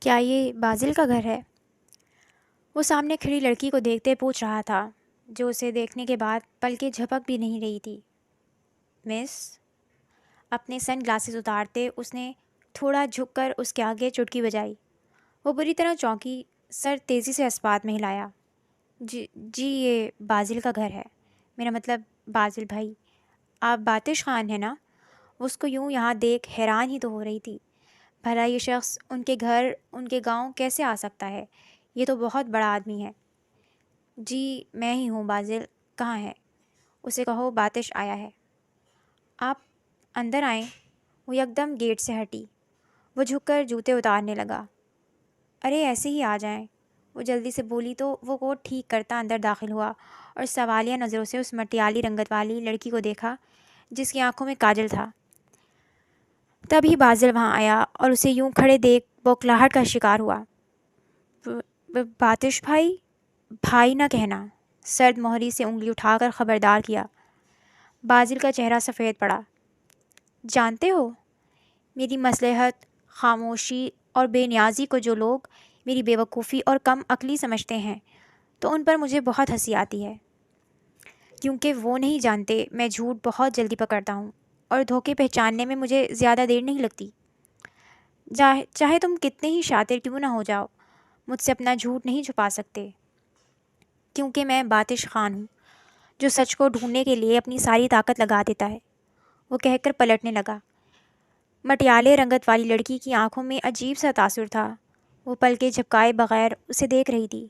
کیا یہ بازل کا گھر ہے؟ وہ سامنے کھڑی لڑکی کو دیکھتے پوچھ رہا تھا، جو اسے دیکھنے کے بعد پلکیں جھپک بھی نہیں رہی تھی۔ مس؟ اپنے سن گلاسز اتارتے اس نے تھوڑا جھک کر اس کے آگے چٹکی بجائی۔ وہ بری طرح چونکی، سر تیزی سے اسپات میں ہلایا۔ جی یہ بازل کا گھر ہے، میرا مطلب بازل بھائی۔ آپ باتش خان ہیں نا؟ وہ اس کو یوں یہاں دیکھ حیران ہی تو ہو رہی تھی۔ بھلا یہ شخص ان کے گھر، ان کے گاؤں کیسے آ سکتا ہے؟ یہ تو بہت بڑا آدمی ہے۔ جی میں ہی ہوں بازل، کہاں ہے؟ اسے کہو باتش آیا ہے۔ آپ اندر آئیں۔ وہ یکدم گیٹ سے ہٹی۔ وہ جھک کر جوتے اتارنے لگا۔ ارے ایسے ہی آ جائیں، وہ جلدی سے بولی تو وہ کوٹ ٹھیک کرتا اندر داخل ہوا اور سوالیہ نظروں سے اس مٹیالی رنگت والی لڑکی کو دیکھا جس کی آنکھوں میں کاجل تھا۔ تبھی بازل وہاں آیا اور اسے یوں کھڑے دیکھ بوکھلاہٹ کا شکار ہوا۔ باتش بھائی؟ بھائی نہ کہنا، سرد مہری سے انگلی اٹھا کر خبردار کیا۔ بازل کا چہرہ سفید پڑا۔ جانتے ہو، میری مصلحت، خاموشی اور بے نیازی کو جو لوگ میری بے وقوفی اور کم عقلی سمجھتے ہیں تو ان پر مجھے بہت ہنسی آتی ہے، کیونکہ وہ نہیں جانتے میں جھوٹ بہت جلدی پکڑتا ہوں اور دھوکے پہچاننے میں مجھے زیادہ دیر نہیں لگتی۔ چاہے تم کتنے ہی شاطر کیوں نہ ہو جاؤ، مجھ سے اپنا جھوٹ نہیں چھپا سکتے، کیونکہ میں باتش خان ہوں جو سچ کو ڈھونڈنے کے لیے اپنی ساری طاقت لگا دیتا ہے۔ وہ کہہ کر پلٹنے لگا۔ مٹیالے رنگت والی لڑکی کی آنکھوں میں عجیب سا تاثر تھا۔ وہ پلکیں جھپکائے بغیر اسے دیکھ رہی تھی۔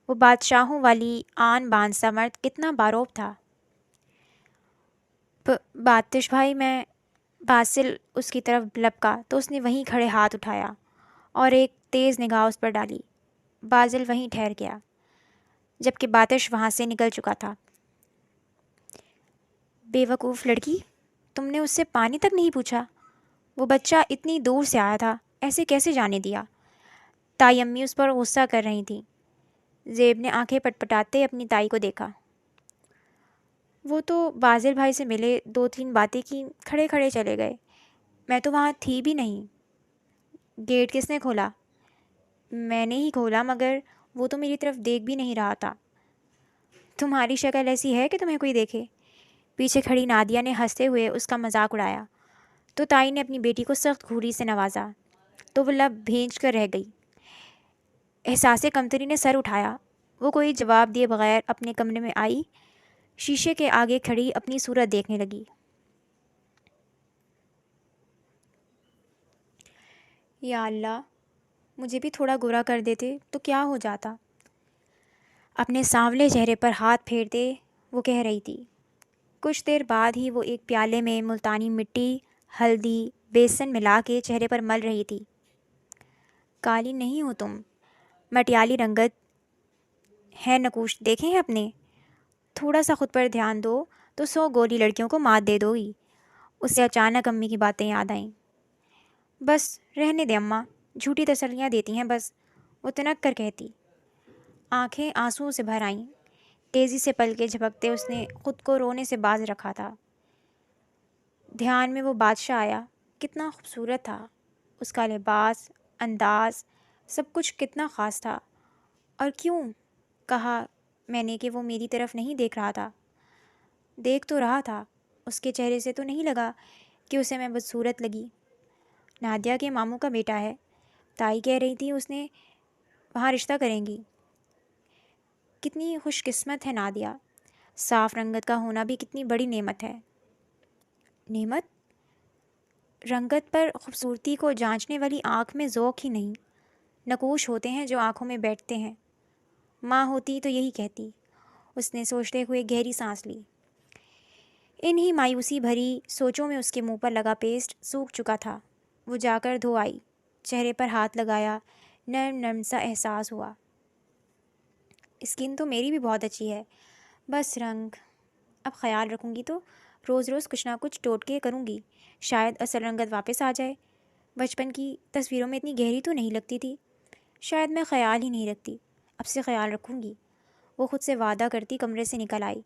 وہ بادشاہوں والی آن بان سا مرد کتنا باروب تھا۔ باتش بھائی میں، باسل اس کی طرف لپکا تو اس نے وہیں کھڑے ہاتھ اٹھایا اور ایک تیز نگاہ اس پر ڈالی۔ بازل وہیں ٹھہر گیا جبکہ باتش وہاں سے نکل چکا تھا۔ بے وقوف لڑکی، تم نے اس سے پانی تک نہیں پوچھا؟ وہ بچہ اتنی دور سے آیا تھا، ایسے کیسے جانے دیا؟ تائی امی اس پر غصہ کر رہی تھیں۔ زیب نے آنکھیں پٹپٹاتے اپنی تائی کو دیکھا۔ وہ تو بازل بھائی سے ملے، دو تین باتیں کی، کھڑے کھڑے چلے گئے۔ میں تو وہاں تھی بھی نہیں۔ گیٹ کس نے کھولا؟ میں نے ہی کھولا، مگر وہ تو میری طرف دیکھ بھی نہیں رہا تھا۔ تمہاری شکل ایسی ہے کہ تمہیں کوئی دیکھے؟ پیچھے کھڑی نادیہ نے ہنستے ہوئے اس کا مذاق اڑایا تو تائی نے اپنی بیٹی کو سخت گھوری سے نوازا تو وہ لب بھینج کر رہ گئی۔ احساس کمتری نے سر اٹھایا۔ وہ کوئی جواب دیے بغیر اپنے کمرے میں آئی، شیشے کے آگے کھڑی اپنی صورت دیکھنے لگی۔ یا اللہ، مجھے بھی تھوڑا گورا کر دیتے تو کیا ہو جاتا۔ اپنے سانولے چہرے پر ہاتھ پھیرتے وہ کہہ رہی تھی۔ کچھ دیر بعد ہی وہ ایک پیالے میں ملتانی مٹی، ہلدی، بیسن ملا کے چہرے پر مل رہی تھی۔ کالی نہیں ہو تم، مٹیالی رنگت ہے، نقوش دیکھے ہیں اپنے؟ تھوڑا سا خود پر دھیان دو تو 100 گولی لڑکیوں کو مات دے دو گی۔ اسے اچانک امی کی باتیں یاد آئیں۔ بس رہنے دے اماں، جھوٹی تسلیاں دیتی ہیں بس، وہ تنک کر کہتی۔ آنکھیں آنسوؤں سے بھر آئیں۔ تیزی سے پلکیں جھپکتے اس نے خود کو رونے سے باز رکھا تھا۔ دھیان میں وہ بادشاہ آیا، کتنا خوبصورت تھا، اس کا لباس، انداز، سب کچھ کتنا خاص تھا۔ اور کیوں کہا میں نے کہ وہ میری طرف نہیں دیکھ رہا تھا؟ دیکھ تو رہا تھا، اس کے چہرے سے تو نہیں لگا کہ اسے میں بدصورت لگی۔ نادیہ کے ماموں کا بیٹا ہے، تائی کہہ رہی تھی اس نے وہاں رشتہ کریں گی۔ کتنی خوش قسمت ہے نادیہ، صاف رنگت کا ہونا بھی کتنی بڑی نعمت ہے۔ نعمت؟ رنگت پر خوبصورتی کو جانچنے والی آنکھ میں ذوق ہی نہیں، نقوش ہوتے ہیں جو آنکھوں میں بیٹھتے ہیں۔ ماں ہوتی تو یہی کہتی۔ اس نے سوچتے ہوئے گہری سانس لی۔ انہی مایوسی بھری سوچوں میں اس کے منہ پر لگا پیسٹ سوکھ چکا تھا۔ وہ جا کر دھو آئی، چہرے پر ہاتھ لگایا، نرم نرم سا احساس ہوا۔ اسکن تو میری بھی بہت اچھی ہے، بس رنگ، اب خیال رکھوں گی تو روز روز کچھ نہ کچھ ٹوٹکے کروں گی، شاید اصل رنگت واپس آ جائے۔ بچپن کی تصویروں میں اتنی گہری تو نہیں لگتی تھی، شاید میں خیال ہی نہیں رکھتی، اب سے خیال رکھوں گی۔ وہ خود سے وعدہ کرتی کمرے سے نکل آئی۔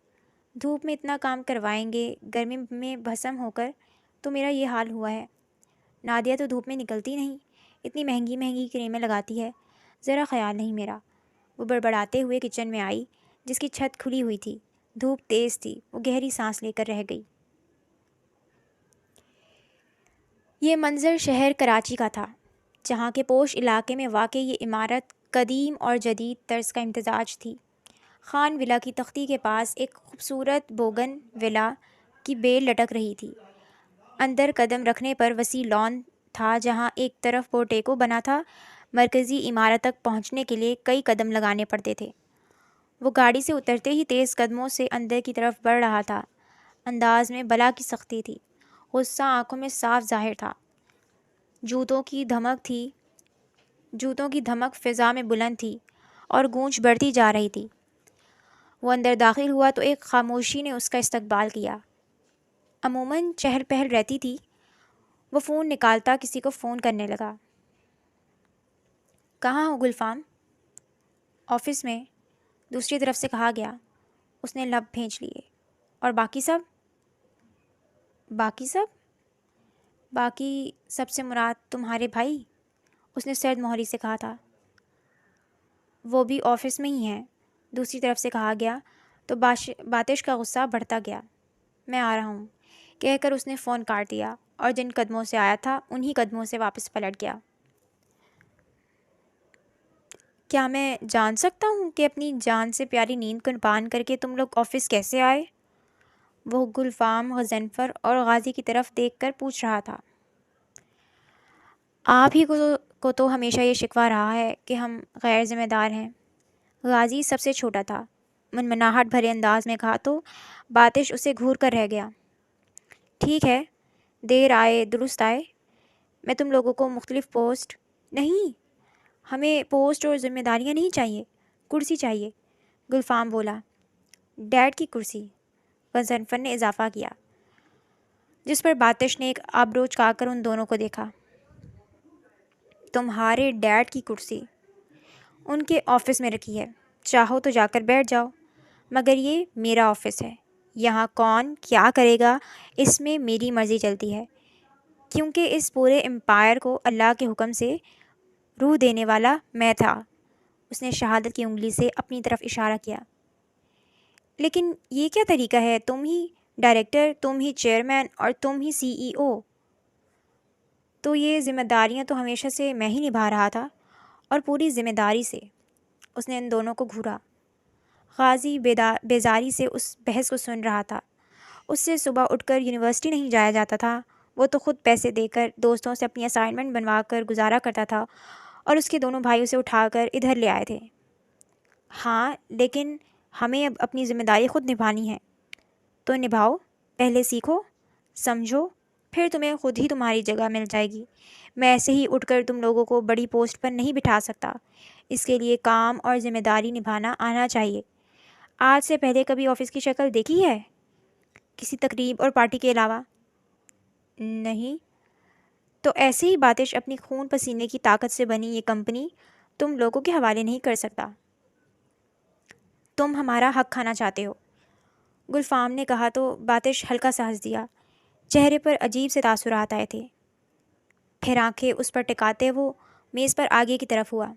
دھوپ میں اتنا کام کروائیں گے، گرمی میں بھسم ہو کر تو میرا یہ حال ہوا ہے۔ نادیہ تو دھوپ میں نکلتی نہیں، اتنی مہنگی مہنگی کریمیں لگاتی ہے، ذرا خیال نہیں میرا۔ وہ بڑبڑاتے ہوئے کچن میں آئی، جس کی چھت کھلی ہوئی تھی۔ دھوپ تیز تھی، وہ گہری سانس لے کر رہ گئی۔ یہ منظر شہر کراچی کا تھا، جہاں کے پوش علاقے میں واقع یہ عمارت قدیم اور جدید طرز کا امتزاج تھی۔ خان ولا کی تختی کے پاس ایک خوبصورت بوگن ولا کی بیل لٹک رہی تھی۔ اندر قدم رکھنے پر وسیع لان تھا، جہاں ایک طرف پورٹیکو بنا تھا۔ مرکزی عمارت تک پہنچنے کے لیے کئی قدم لگانے پڑتے تھے۔ وہ گاڑی سے اترتے ہی تیز قدموں سے اندر کی طرف بڑھ رہا تھا۔ انداز میں بلا کی سختی تھی، غصہ آنکھوں میں صاف ظاہر تھا۔ جوتوں کی دھمک فضا میں بلند تھی اور گونج بڑھتی جا رہی تھی۔ وہ اندر داخل ہوا تو ایک خاموشی نے اس کا استقبال کیا۔ عموماً چہل پہل رہتی تھی۔ وہ فون نکالتا کسی کو فون کرنے لگا۔ کہاں ہو گلفام؟ آفس میں، دوسری طرف سے کہا گیا۔ اس نے لب بھینچ لیے۔ اور باقی سب؟ باقی سب سے مراد تمہارے بھائی؟ اس نے سرد مہری سے کہا تھا۔ وہ بھی آفس میں ہی ہیں، دوسری طرف سے کہا گیا تو باتش کا غصہ بڑھتا گیا۔ میں آ رہا ہوں کہہ کر اس نے فون کاٹ دیا اور جن قدموں سے آیا تھا انہی قدموں سے واپس پلٹ گیا۔ کیا میں جان سکتا ہوں کہ اپنی جان سے پیاری نیند قربان کر کے تم لوگ آفس کیسے آئے؟ وہ گلفام، غضنفر اور غازی کی طرف دیکھ کر پوچھ رہا تھا۔ آپ ہی کو تو ہمیشہ یہ شکوہ رہا ہے کہ ہم غیر ذمہ دار ہیں۔ غازی سب سے چھوٹا تھا۔ منمناہٹ بھرے انداز میں کہا تو باتش اسے گھور کر رہ گیا۔ ٹھیک ہے، دیر آئے درست آئے۔ میں تم لوگوں کو مختلف پوسٹ نہیں، ہمیں پوسٹ اور ذمہ داریاں نہیں چاہیے، کرسی چاہیے، گلفام بولا۔ ڈیڈ کی کرسی، غضنفر نے اضافہ کیا، جس پر باتش نے ایک آبرو چکا کر ان دونوں کو دیکھا۔ تمہارے ڈیڈ کی کرسی ان کے آفس میں رکھی ہے، چاہو تو جا کر بیٹھ جاؤ، مگر یہ میرا آفس ہے، یہاں کون کیا کرے گا اس میں میری مرضی چلتی ہے، کیونکہ اس پورے امپائر کو اللہ کے حکم سے روح دینے والا میں تھا۔ اس نے شہادت کی انگلی سے اپنی طرف اشارہ کیا۔ لیکن یہ کیا طریقہ ہے، تم ہی ڈائریکٹر، تم ہی چیئرمین اور تم ہی CEO، تو یہ ذمہ داریاں تو ہمیشہ سے میں ہی نبھا رہا تھا، اور پوری ذمہ داری سے۔ اس نے ان دونوں کو گھورا۔ غازی بیزاری سے اس بحث کو سن رہا تھا۔ اس سے صبح اٹھ کر یونیورسٹی نہیں جایا جاتا تھا، وہ تو خود پیسے دے کر دوستوں سے اپنی اسائنمنٹ بنوا کر گزارا کرتا تھا، اور اس کے دونوں بھائیوں سے اٹھا کر ادھر لے آئے تھے۔ ہاں، لیکن ہمیں اب اپنی ذمہ داری خود نبھانی ہے، تو نبھاؤ، پہلے سیکھو، سمجھو، پھر تمہیں خود ہی تمہاری جگہ مل جائے گی۔ میں ایسے ہی اٹھ کر تم لوگوں کو بڑی پوسٹ پر نہیں بٹھا سکتا، اس کے لیے کام اور ذمہ داری نبھانا آنا چاہیے۔ آج سے پہلے کبھی آفس کی شکل دیکھی ہے، کسی تقریب اور پارٹی کے علاوہ؟ نہیں۔ تو ایسے ہی باتش اپنی خون پسینے کی طاقت سے بنی یہ کمپنی تم لوگوں کے حوالے نہیں کر سکتا۔ تم ہمارا حق کھانا چاہتے ہو، گلفام نے کہا تو باتش ہلکا سا ہنس دیا۔ چہرے پر عجیب سے تاثرات آئے تھے۔ پھر آنکھیں اس پر ٹکاتے وہ میز پر آگے کی طرف ہوا۔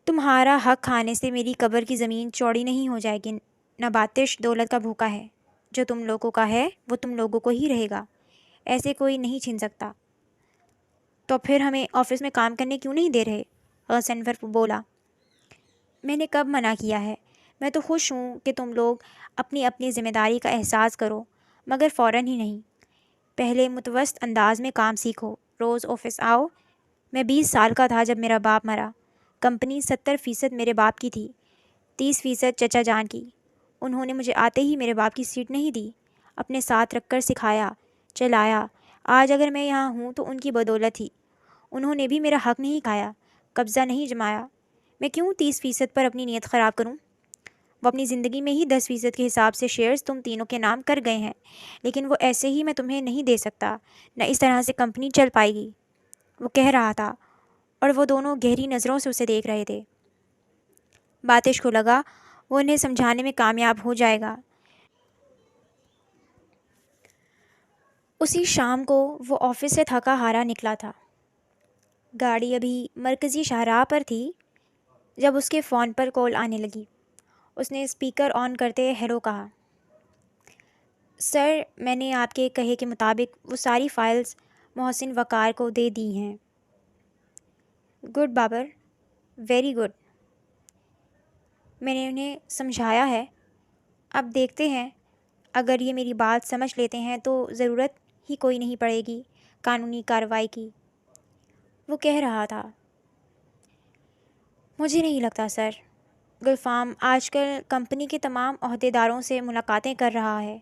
تمہارا حق کھانے سے میری قبر کی زمین چوڑی نہیں ہو جائے گی۔ نہ باتش دولت کا بھوکا ہے، جو تم لوگوں کا ہے وہ تم لوگوں کو ہی رہے گا، ایسے کوئی نہیں چھین سکتا۔ تو پھر ہمیں آفس میں کام کرنے کیوں نہیں دے رہے؟ غضنفر بولا۔ میں نے کب منع کیا ہے؟ میں تو خوش ہوں کہ تم لوگ اپنی اپنی ذمہ داری کا احساس کرو، مگر فوراً ہی نہیں۔ پہلے متوسط انداز میں کام سیکھو، روز آفس آؤ۔ میں 20 سال کا تھا جب میرا باپ مرا۔ کمپنی 70% میرے باپ کی تھی، 30% چچا جان کی۔ انہوں نے مجھے آتے ہی میرے باپ کی سیٹ نہیں دی، اپنے ساتھ رکھ کر سکھایا، چلایا۔ آج اگر میں یہاں ہوں تو ان کی بدولت ہی۔ انہوں نے بھی میرا حق نہیں کھایا، قبضہ نہیں جمایا۔ میں کیوں 30% پر اپنی نیت خراب کروں؟ وہ اپنی زندگی میں ہی 10% کے حساب سے شیئرز تم تینوں کے نام کر گئے ہیں، لیکن وہ ایسے ہی میں تمہیں نہیں دے سکتا، نہ اس طرح سے کمپنی چل پائے گی۔ وہ کہہ رہا تھا اور وہ دونوں گہری نظروں سے اسے دیکھ رہے تھے۔ باتش کو لگا وہ انہیں سمجھانے میں کامیاب ہو جائے گا۔ اسی شام کو وہ آفس سے تھکا ہارا نکلا تھا۔ گاڑی ابھی مرکزی شاہراہ پر تھی جب اس کے فون پر کال آنے لگی۔ اس نے اسپیکر آن کرتے ہیلو کہا۔ سر، میں نے آپ کے کہے کے مطابق وہ ساری فائلز محسن وقار کو دے دی ہیں۔ Good Babar, very good. میں نے انہیں سمجھایا ہے، اب دیکھتے ہیں، اگر یہ میری بات سمجھ لیتے ہیں تو ضرورت ہی کوئی نہیں پڑے گی قانونی کارروائی کی۔ وہ کہہ رہا تھا۔ مجھے نہیں لگتا سر، گلفام آج کل کمپنی کے تمام عہدیداروں سے ملاقاتیں کر رہا ہے۔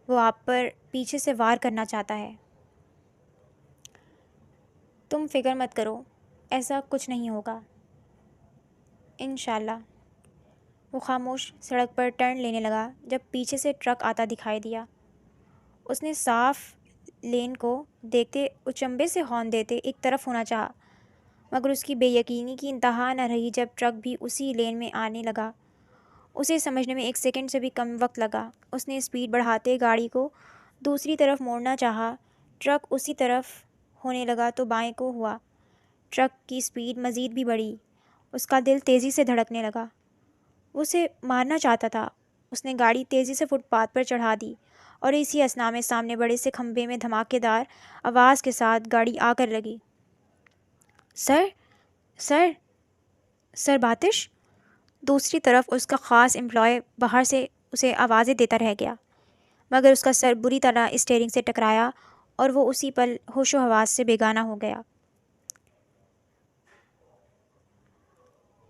وہ آپ پر پیچھے سے وار کرنا چاہتا ہے۔ تم فکر مت کرو، ایسا کچھ نہیں ہوگا، انشاءاللہ۔ وہ خاموش سڑک پر ٹرن لینے لگا جب پیچھے سے ٹرک آتا دکھائی دیا۔ اس نے صاف لین کو دیکھتے اچنبے سے ہارن دیتے ایک طرف ہونا چاہا، مگر اس کی بے یقینی کی انتہا نہ رہی جب ٹرک بھی اسی لین میں آنے لگا۔ اسے سمجھنے میں 1 سیکنڈ سے بھی کم وقت لگا۔ اس نے اسپیڈ بڑھاتے گاڑی کو دوسری طرف موڑنا چاہا۔ ٹرک اسی طرف ہونے لگا تو بائیں کو ہوا۔ ٹرک کی اسپیڈ مزید بھی بڑھی۔ اس کا دل تیزی سے دھڑکنے لگا۔ وہ اسے مارنا چاہتا تھا۔ اس نے گاڑی تیزی سے فٹ پاتھ پر چڑھا دی اور اسی اثنا میں سامنے بڑے سے کھمبے میں دھماکے دار آواز کے ساتھ گاڑی آ کر لگی۔ سر، سر، سر باتش! دوسری طرف اس کا خاص امپلائی باہر سے اسے آوازیں دیتا رہ گیا، مگر اس کا سر بری طرح اسٹیئرنگ سے ٹکرایا اور وہ اسی پل ہوش و حواس سے بیگانہ ہو گیا۔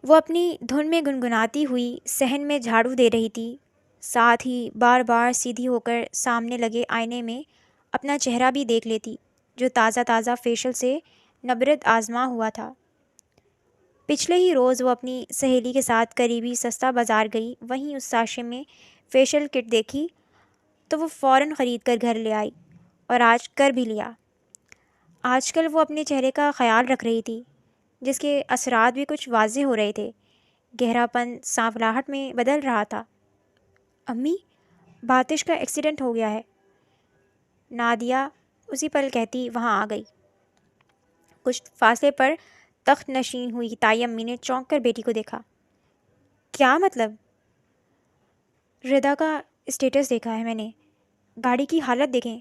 وہ اپنی دھن میں گنگناتی ہوئی صحن میں جھاڑو دے رہی تھی، ساتھ ہی بار بار سیدھی ہو کر سامنے لگے آئینے میں اپنا چہرہ بھی دیکھ لیتی جو تازہ تازہ فیشل سے نبرد آزما ہوا تھا۔ پچھلے ہی روز وہ اپنی سہیلی کے ساتھ قریبی سستا بازار گئی، وہیں اس ساشے میں فیشل کٹ دیکھی تو وہ فوراً خرید کر گھر لے آئی اور آج کر بھی لیا۔ آج کل وہ اپنے چہرے کا خیال رکھ رہی تھی، جس کے اثرات بھی کچھ واضح ہو رہے تھے۔ گہرا پن سانولاہٹ میں بدل رہا تھا۔ امی، باتش کا ایکسیڈنٹ ہو گیا ہے، نادیہ اسی پل کہتی وہاں آ گئی۔ کچھ فاصلے پر تخت نشین ہوئی تائی امی نے چونک کر بیٹی کو دیکھا۔ کیا مطلب؟ ردا کا اسٹیٹس دیکھا ہے میں نے، گاڑی کی حالت دیکھیں۔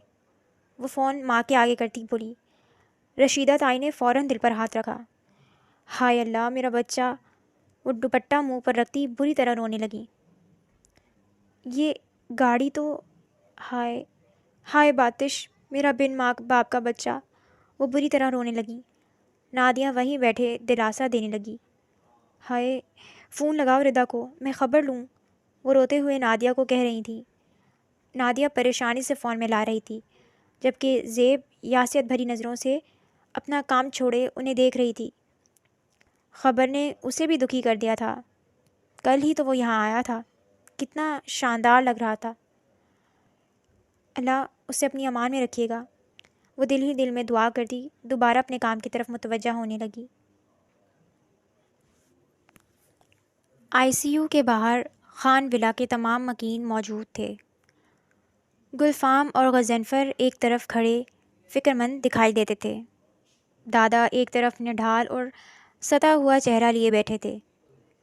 وہ فون ماں کے آگے کرتی بولی۔ رشیدہ تائی نے فوراً دل پر ہاتھ رکھا۔ ہائے اللہ، میرا بچہ! وہ دوپٹہ منہ پر رکھتی بری طرح رونے لگی۔ یہ گاڑی تو… ہائے ہائے باتش، میرا بن ماں باپ کا بچہ! وہ بری طرح رونے لگی۔ نادیہ وہیں بیٹھے دلاسا دینے لگی۔ ہائے، فون لگاؤ ردا کو، میں خبر لوں، وہ روتے ہوئے نادیہ کو کہہ رہی تھی۔ نادیہ پریشانی سے فون میں لا رہی تھی، جبکہ زیب یاسیت بھری نظروں سے اپنا کام چھوڑے انہیں دیکھ رہی تھی۔ خبر نے اسے بھی دکھی کر دیا تھا۔ کل ہی تو وہ یہاں آیا تھا، کتنا شاندار لگ رہا تھا۔ اللہ اسے اپنی امان میں رکھیے گا، وہ دل ہی دل میں دعا کرتی دوبارہ اپنے کام کی طرف متوجہ ہونے لگی۔ آئی سی یو کے باہر خان ولا کے تمام مکین موجود تھے۔ گلفام اور غضنفر ایک طرف کھڑے فکر مند دکھائی دیتے تھے۔ دادا ایک طرف نڈھال اور ستا ہوا چہرہ لیے بیٹھے تھے،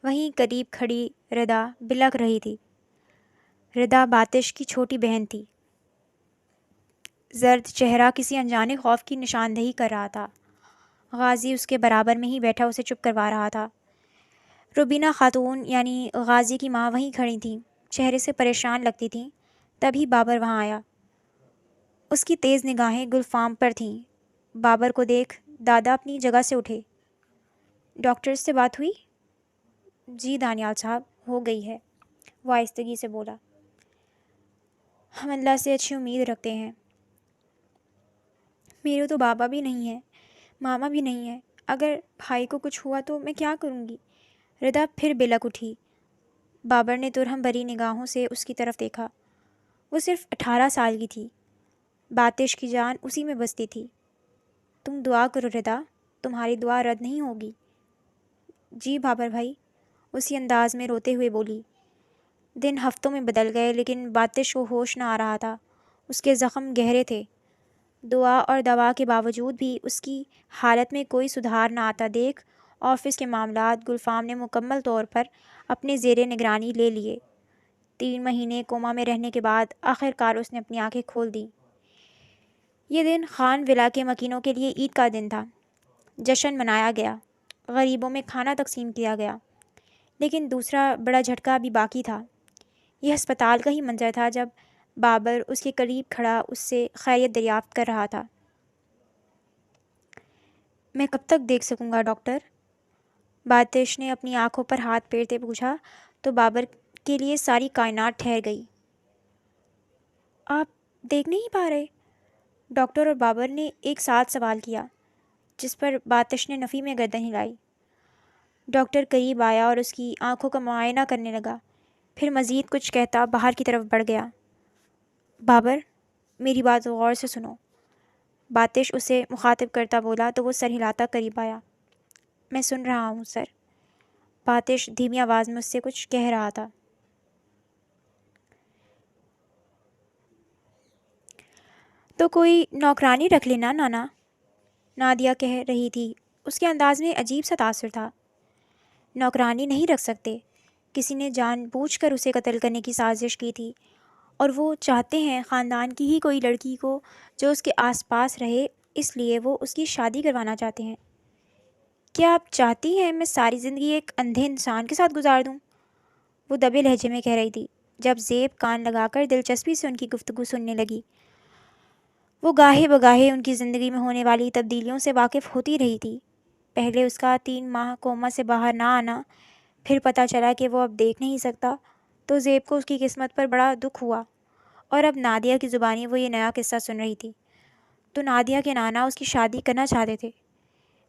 وہیں قریب کھڑی ردا بلک رہی تھی۔ ردا باتش کی چھوٹی بہن تھی۔ زرد چہرہ کسی انجانے خوف کی نشاندہی کر رہا تھا۔ غازی اس کے برابر میں ہی بیٹھا اسے چپ کروا رہا تھا۔ روبینہ خاتون یعنی غازی کی ماں وہیں کھڑی تھیں، چہرے سے پریشان لگتی تھیں۔ تبھی بابر وہاں آیا۔ اس کی تیز نگاہیں گلفام پر تھیں۔ بابر کو دیکھ دادا اپنی جگہ سے اٹھے۔ ڈاکٹر سے بات ہوئی؟ جی دانیال صاحب، ہو گئی ہے، وہ آہستگی سے بولا۔ ہم اللہ سے اچھی امید رکھتے ہیں۔ میرے تو بابا بھی نہیں ہے، ماما بھی نہیں ہے، اگر بھائی کو کچھ ہوا تو میں کیا کروں گی؟ ردا پھر بلک اٹھی۔ بابر نے ترہم بھری نگاہوں سے اس کی طرف دیکھا۔ وہ صرف 18 سال کی تھی، باتش کی جان اسی میں بستی تھی۔ تم دعا کرو ردا، تمہاری دعا رد نہیں ہوگی۔ جی بابر بھائی، اسی انداز میں روتے ہوئے بولی۔ دن ہفتوں میں بدل گئے لیکن باتش کو ہوش نہ آ رہا تھا۔ اس کے زخم گہرے تھے، دعا اور دوا کے باوجود بھی اس کی حالت میں کوئی سدھار نہ آتا دیکھ آفس کے معاملات گلفام نے مکمل طور پر اپنے زیر نگرانی لے لیے۔ 3 مہینے کوما میں رہنے کے بعد آخر کار اس نے اپنی آنکھیں کھول دیں۔ یہ دن خان ولا کے مکینوں کے لیے عید کا دن تھا۔ جشن منایا گیا، غریبوں میں کھانا تقسیم کیا گیا، لیکن دوسرا بڑا جھٹکا بھی باقی تھا۔ یہ ہسپتال کا ہی منظر تھا جب بابر اس کے قریب کھڑا اس سے خیریت دریافت کر رہا تھا۔ میں کب تک دیکھ سکوں گا ڈاکٹر؟ باتش نے اپنی آنکھوں پر ہاتھ پھیرتے پوچھا تو بابر کے لیے ساری کائنات ٹھہر گئی۔ آپ دیکھ نہیں پا رہے؟ ڈاکٹر اور بابر نے ایک ساتھ سوال کیا، جس پر باتش نے نفی میں گردن ہلائی۔ ڈاکٹر قریب آیا اور اس کی آنکھوں کا معائنہ کرنے لگا، پھر مزید کچھ کہتا باہر کی طرف بڑھ گیا۔ بابر، میری بات غور سے سنو، باتش اسے مخاطب کرتا بولا تو وہ سر ہلاتا قریب آیا۔ میں سن رہا ہوں سر۔ باتش دھیمی آواز میں اس سے کچھ کہہ رہا تھا۔ تو کوئی نوکرانی رکھ لینا نانا، نادیہ کہہ رہی تھی۔ اس کے انداز میں عجیب سا تاثر تھا۔ نوکرانی نہیں رکھ سکتے، کسی نے جان بوجھ کر اسے قتل کرنے کی سازش کی تھی، اور وہ چاہتے ہیں خاندان کی ہی کوئی لڑکی کو جو اس کے آس پاس رہے، اس لیے وہ اس کی شادی کروانا چاہتے ہیں۔ کیا آپ چاہتی ہیں میں ساری زندگی ایک اندھے انسان کے ساتھ گزار دوں؟ وہ دبے لہجے میں کہہ رہی تھی۔ جب زیب کان لگا کر دلچسپی سے ان کی گفتگو سننے لگی، وہ گاہے بگاہے ان کی زندگی میں ہونے والی تبدیلیوں سے واقف ہوتی رہی تھی۔ پہلے اس کا 3 ماہ کوما سے باہر نہ آنا، پھر پتہ چلا کہ وہ اب دیکھ نہیں سکتا، تو زیب کو اس کی قسمت پر بڑا دکھ ہوا، اور اب نادیہ کی زبانی وہ یہ نیا قصہ سن رہی تھی۔ تو نادیہ کے نانا اس کی شادی کرنا چاہتے تھے۔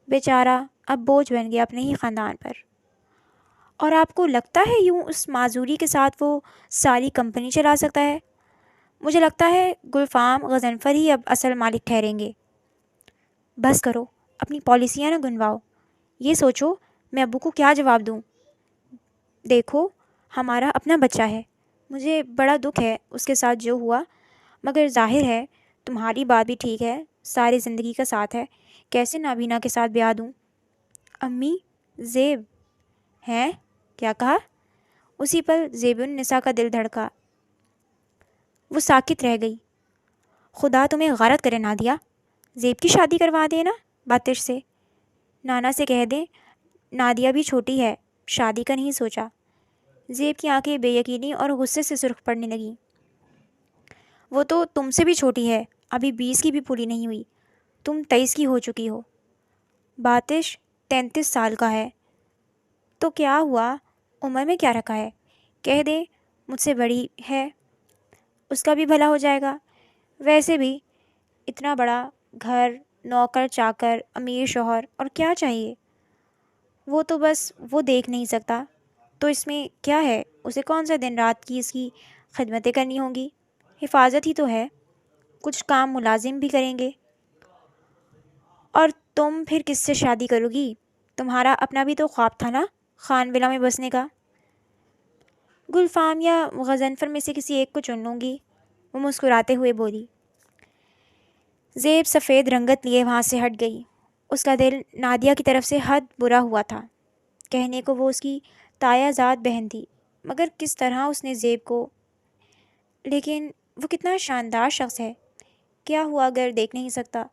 بیچارہ اب بوجھ بن گیا اپنے ہی خاندان پر۔ اور آپ کو لگتا ہے یوں اس معذوری کے ساتھ وہ ساری کمپنی چلا سکتا ہے؟ مجھے لگتا ہے گلفام غضنفر ہی اب اصل مالک ٹھہریں گے۔ بس کرو، اپنی پالیسیاں نہ گنواؤ۔ یہ سوچو میں ابو کو کیا جواب دوں۔ دیکھو، ہمارا اپنا بچہ ہے، مجھے بڑا دکھ ہے اس کے ساتھ جو ہوا، مگر ظاہر ہے تمہاری بات بھی ٹھیک ہے، ساری زندگی کا ساتھ ہے، کیسے نابینا کے ساتھ بیاہ دوں؟ امی، زیب ہیں؟ کیا کہا؟ اسی پل زیب النساء کا دل دھڑکا۔ وہ ساکت رہ گئی۔ خدا تمہیں غارت کرے نادیہ، زیب کی شادی کروا دینا باتش سے۔ نانا سے کہہ دیں نادیہ بھی چھوٹی ہے، شادی کا نہیں سوچا۔ زیب کی آنکھیں بے یقینی اور غصے سے سرخ پڑنے لگیں۔ وہ تو تم سے بھی چھوٹی ہے، ابھی 20 کی بھی پوری نہیں ہوئی، تم 23 کی ہو چکی ہو۔ باتش 33 سال کا ہے، تو کیا ہوا، عمر میں کیا رکھا ہے، کہہ دیں مجھ سے بڑی ہے، اس کا بھی بھلا ہو جائے گا۔ ویسے بھی اتنا بڑا گھر، نوکر چاکر، امیر شوہر، اور کیا چاہیے؟ وہ تو بس وہ دیکھ نہیں سکتا، تو اس میں کیا ہے، اسے کون سا دن رات کی اس کی خدمتیں کرنی ہوں گی، حفاظت ہی تو ہے، کچھ کام ملازم بھی کریں گے۔ اور تم پھر کس سے شادی کرو گی؟ تمہارا اپنا بھی تو خواب تھا نا، خان ولا میں بسنے کا۔ گلفام یا غضنفر میں سے کسی ایک کو چن لوں گی، وہ مسکراتے ہوئے بولی۔ زیب سفید رنگت لیے وہاں سے ہٹ گئی۔ اس کا دل نادیہ کی طرف سے حد برا ہوا تھا۔ کہنے کو وہ اس کی تایا زاد بہن تھی، مگر کس طرح اس نے زیب کو، لیکن وہ کتنا شاندار شخص ہے، کیا ہوا اگر دیکھ نہیں سکتا؟